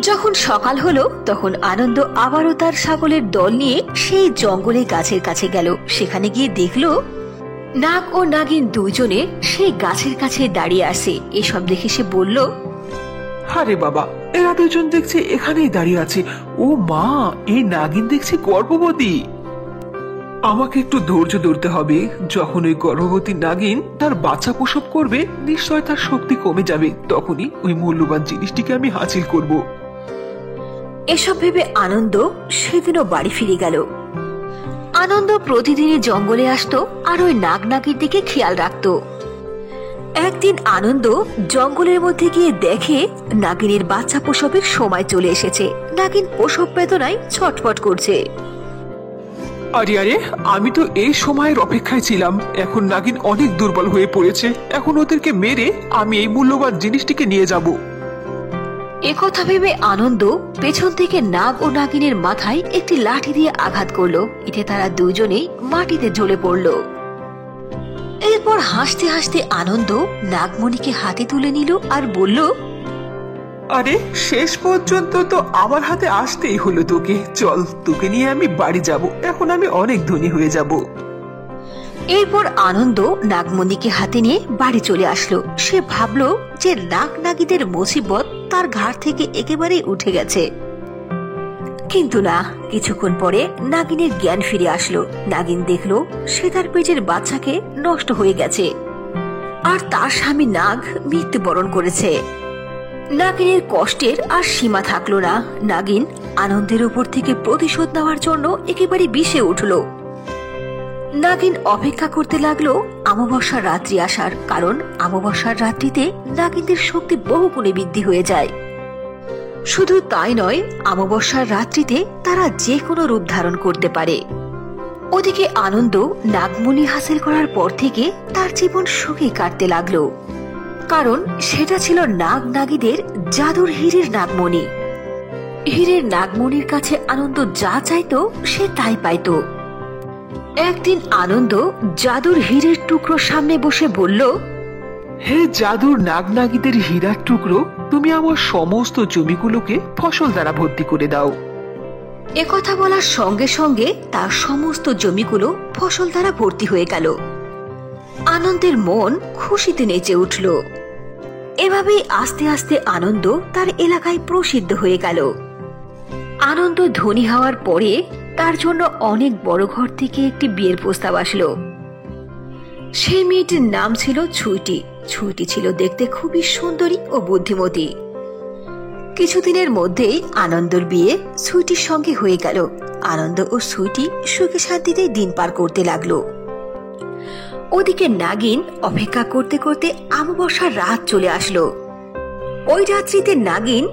যখন সকাল হলো তখন আনন্দ আবারও তার ছাগলের দল নিয়ে সেই জঙ্গলে গাছের কাছে গেল। সেখানে গিয়ে দেখলো নাগ ও নাগিন দুজনে সেই গাছের কাছে দাঁড়িয়ে আসে। এসব দেখে সে বলল, আরে বাবা, এরা দুজন দেখছি এখানেই দাঁড়িয়ে আছে। ও মা, এই নাগিন দেখছি গর্ভবতী। আমাকে একটু ধৈর্য ধরতে হবে। যখন ওই গর্ভবতী নাগিন তার বাচ্চা প্রসব করবে, নিশ্চয় তার শক্তি কমে যাবে। তখনই ওই মূল্যবান জিনিসটিকে আমি হাসিল করব। এসব ভেবে আনন্দ সেদিনও বাড়ি ফিরে গেল। আনন্দ প্রতিদিনই জঙ্গলে আসতো আর ওই নাগনাগির দিকে খেয়াল রাখত। একদিন আনন্দ জঙ্গলের মধ্যে গিয়ে দেখে নাগিনের বাচ্চা প্রসবের সময় চলে এসেছে। নাগিন প্রসব বেদনায় ছটফট করছে। আরে আরে, আমি তো এই সময়ের অপেক্ষায় ছিলাম। এখন নাগিন অনেক দুর্বল হয়ে পড়েছে। এখন ওদেরকে মেরে আমি এই মূল্যবান জিনিসটিকে নিয়ে যাব। একথা ভেবে আনন্দ পেছন থেকে নাগ ও নাগিনের মাথায় একটি লাঠি দিয়ে আঘাত করলো। এতে তারা দুজনেই মাটিতে ঝরে পড়ল। এরপর হাসতে হাসতে আনন্দ নাগমণিকে হাতে তুলে নিল আর বলল, আরে, শেষ পর্যন্ত তো আমার হাতে আসতেই হলো তোকে। চল, তোকে নিয়ে আমি বাড়ি যাব। এখন আমি অনেক ধনী হয়ে যাব। এরপর আনন্দ নাগমণিকে হাতে নিয়ে বাড়ি চলে আসলো। সে ভাবলো যে নাগ নাগিদের মুসিবত তার ঘাড় থেকে একেবারেই উঠে গেছে। কিন্তু না, কিছুক্ষণ পরে নাগিনের জ্ঞান ফিরে আসলো। নাগিন দেখলো সে তার পেটের বাচ্চাকে নষ্ট হয়ে গেছে, আর তার স্বামী নাগ মৃত্যুবরণ করেছে। নাগিনের কষ্টের আর সীমা থাকলো না। নাগিন আনন্দের উপর থেকে প্রতিশোধ নেওয়ার জন্য একেবারে বিষে উঠল। নাগিন অপেক্ষা করতে লাগলো অমাবস্যার রাত্রি আসার, কারণ অমাবস্যার রাত্রিতে নাগিনদের শক্তি বহুগুণে বৃদ্ধি হয়ে যায়। শুধু তাই নয়, অমাবস্যার রাত্রিতে তারা যে কোনো রূপ ধারণ করতে পারে। ওদিকে আনন্দ নাগমণি হাসিল করার পর থেকে তার জীবন সুখে কাটতে লাগলো, কারণ সেটা ছিল নাগ নাগীদের জাদুর হীরের নাগমণি। হীরের নাগমণির কাছে আনন্দ যা চাইতো সে তাই পাইত। একদিন আনন্দ জাদুর হীরের টুকরো সামনে বসে বলল, হে জাদুর নাগনাগীদের হীরার টুকরো, তুমি আমার সমস্ত জমিগুলোকে ফসল দ্বারা ভর্তি করে দাও। একথা বলার সঙ্গে সঙ্গে তার সমস্ত জমিগুলো ফসল দ্বারা ভর্তি হয়ে গেল। আনন্দের মন খুশিতে নেচে উঠল। এভাবেই আস্তে আস্তে আনন্দ তার এলাকায় প্রসিদ্ধ হয়ে গেল। আনন্দ ধনী হওয়ার পরে তার জন্য অনেক বড় ঘর থেকে একটি বিয়ের প্রস্তাব আসলো। সেই মেয়েটির নাম ছিল ছুইটি। ছুইটি ছিল দেখতে খুবই সুন্দরী ও বুদ্ধিমতী। কিছুদিনের মধ্যেই আনন্দর বিয়ে সুইটির সঙ্গে হয়ে গেল। আনন্দ ও সুইটি সুখে শান্তিতে দিন পার করতে লাগলো। ওদিকে নাগিন অপেক্ষা করতে করতে অমাবস্যার রাত চলে আসলো। ওই রাত্রিতে নাগিন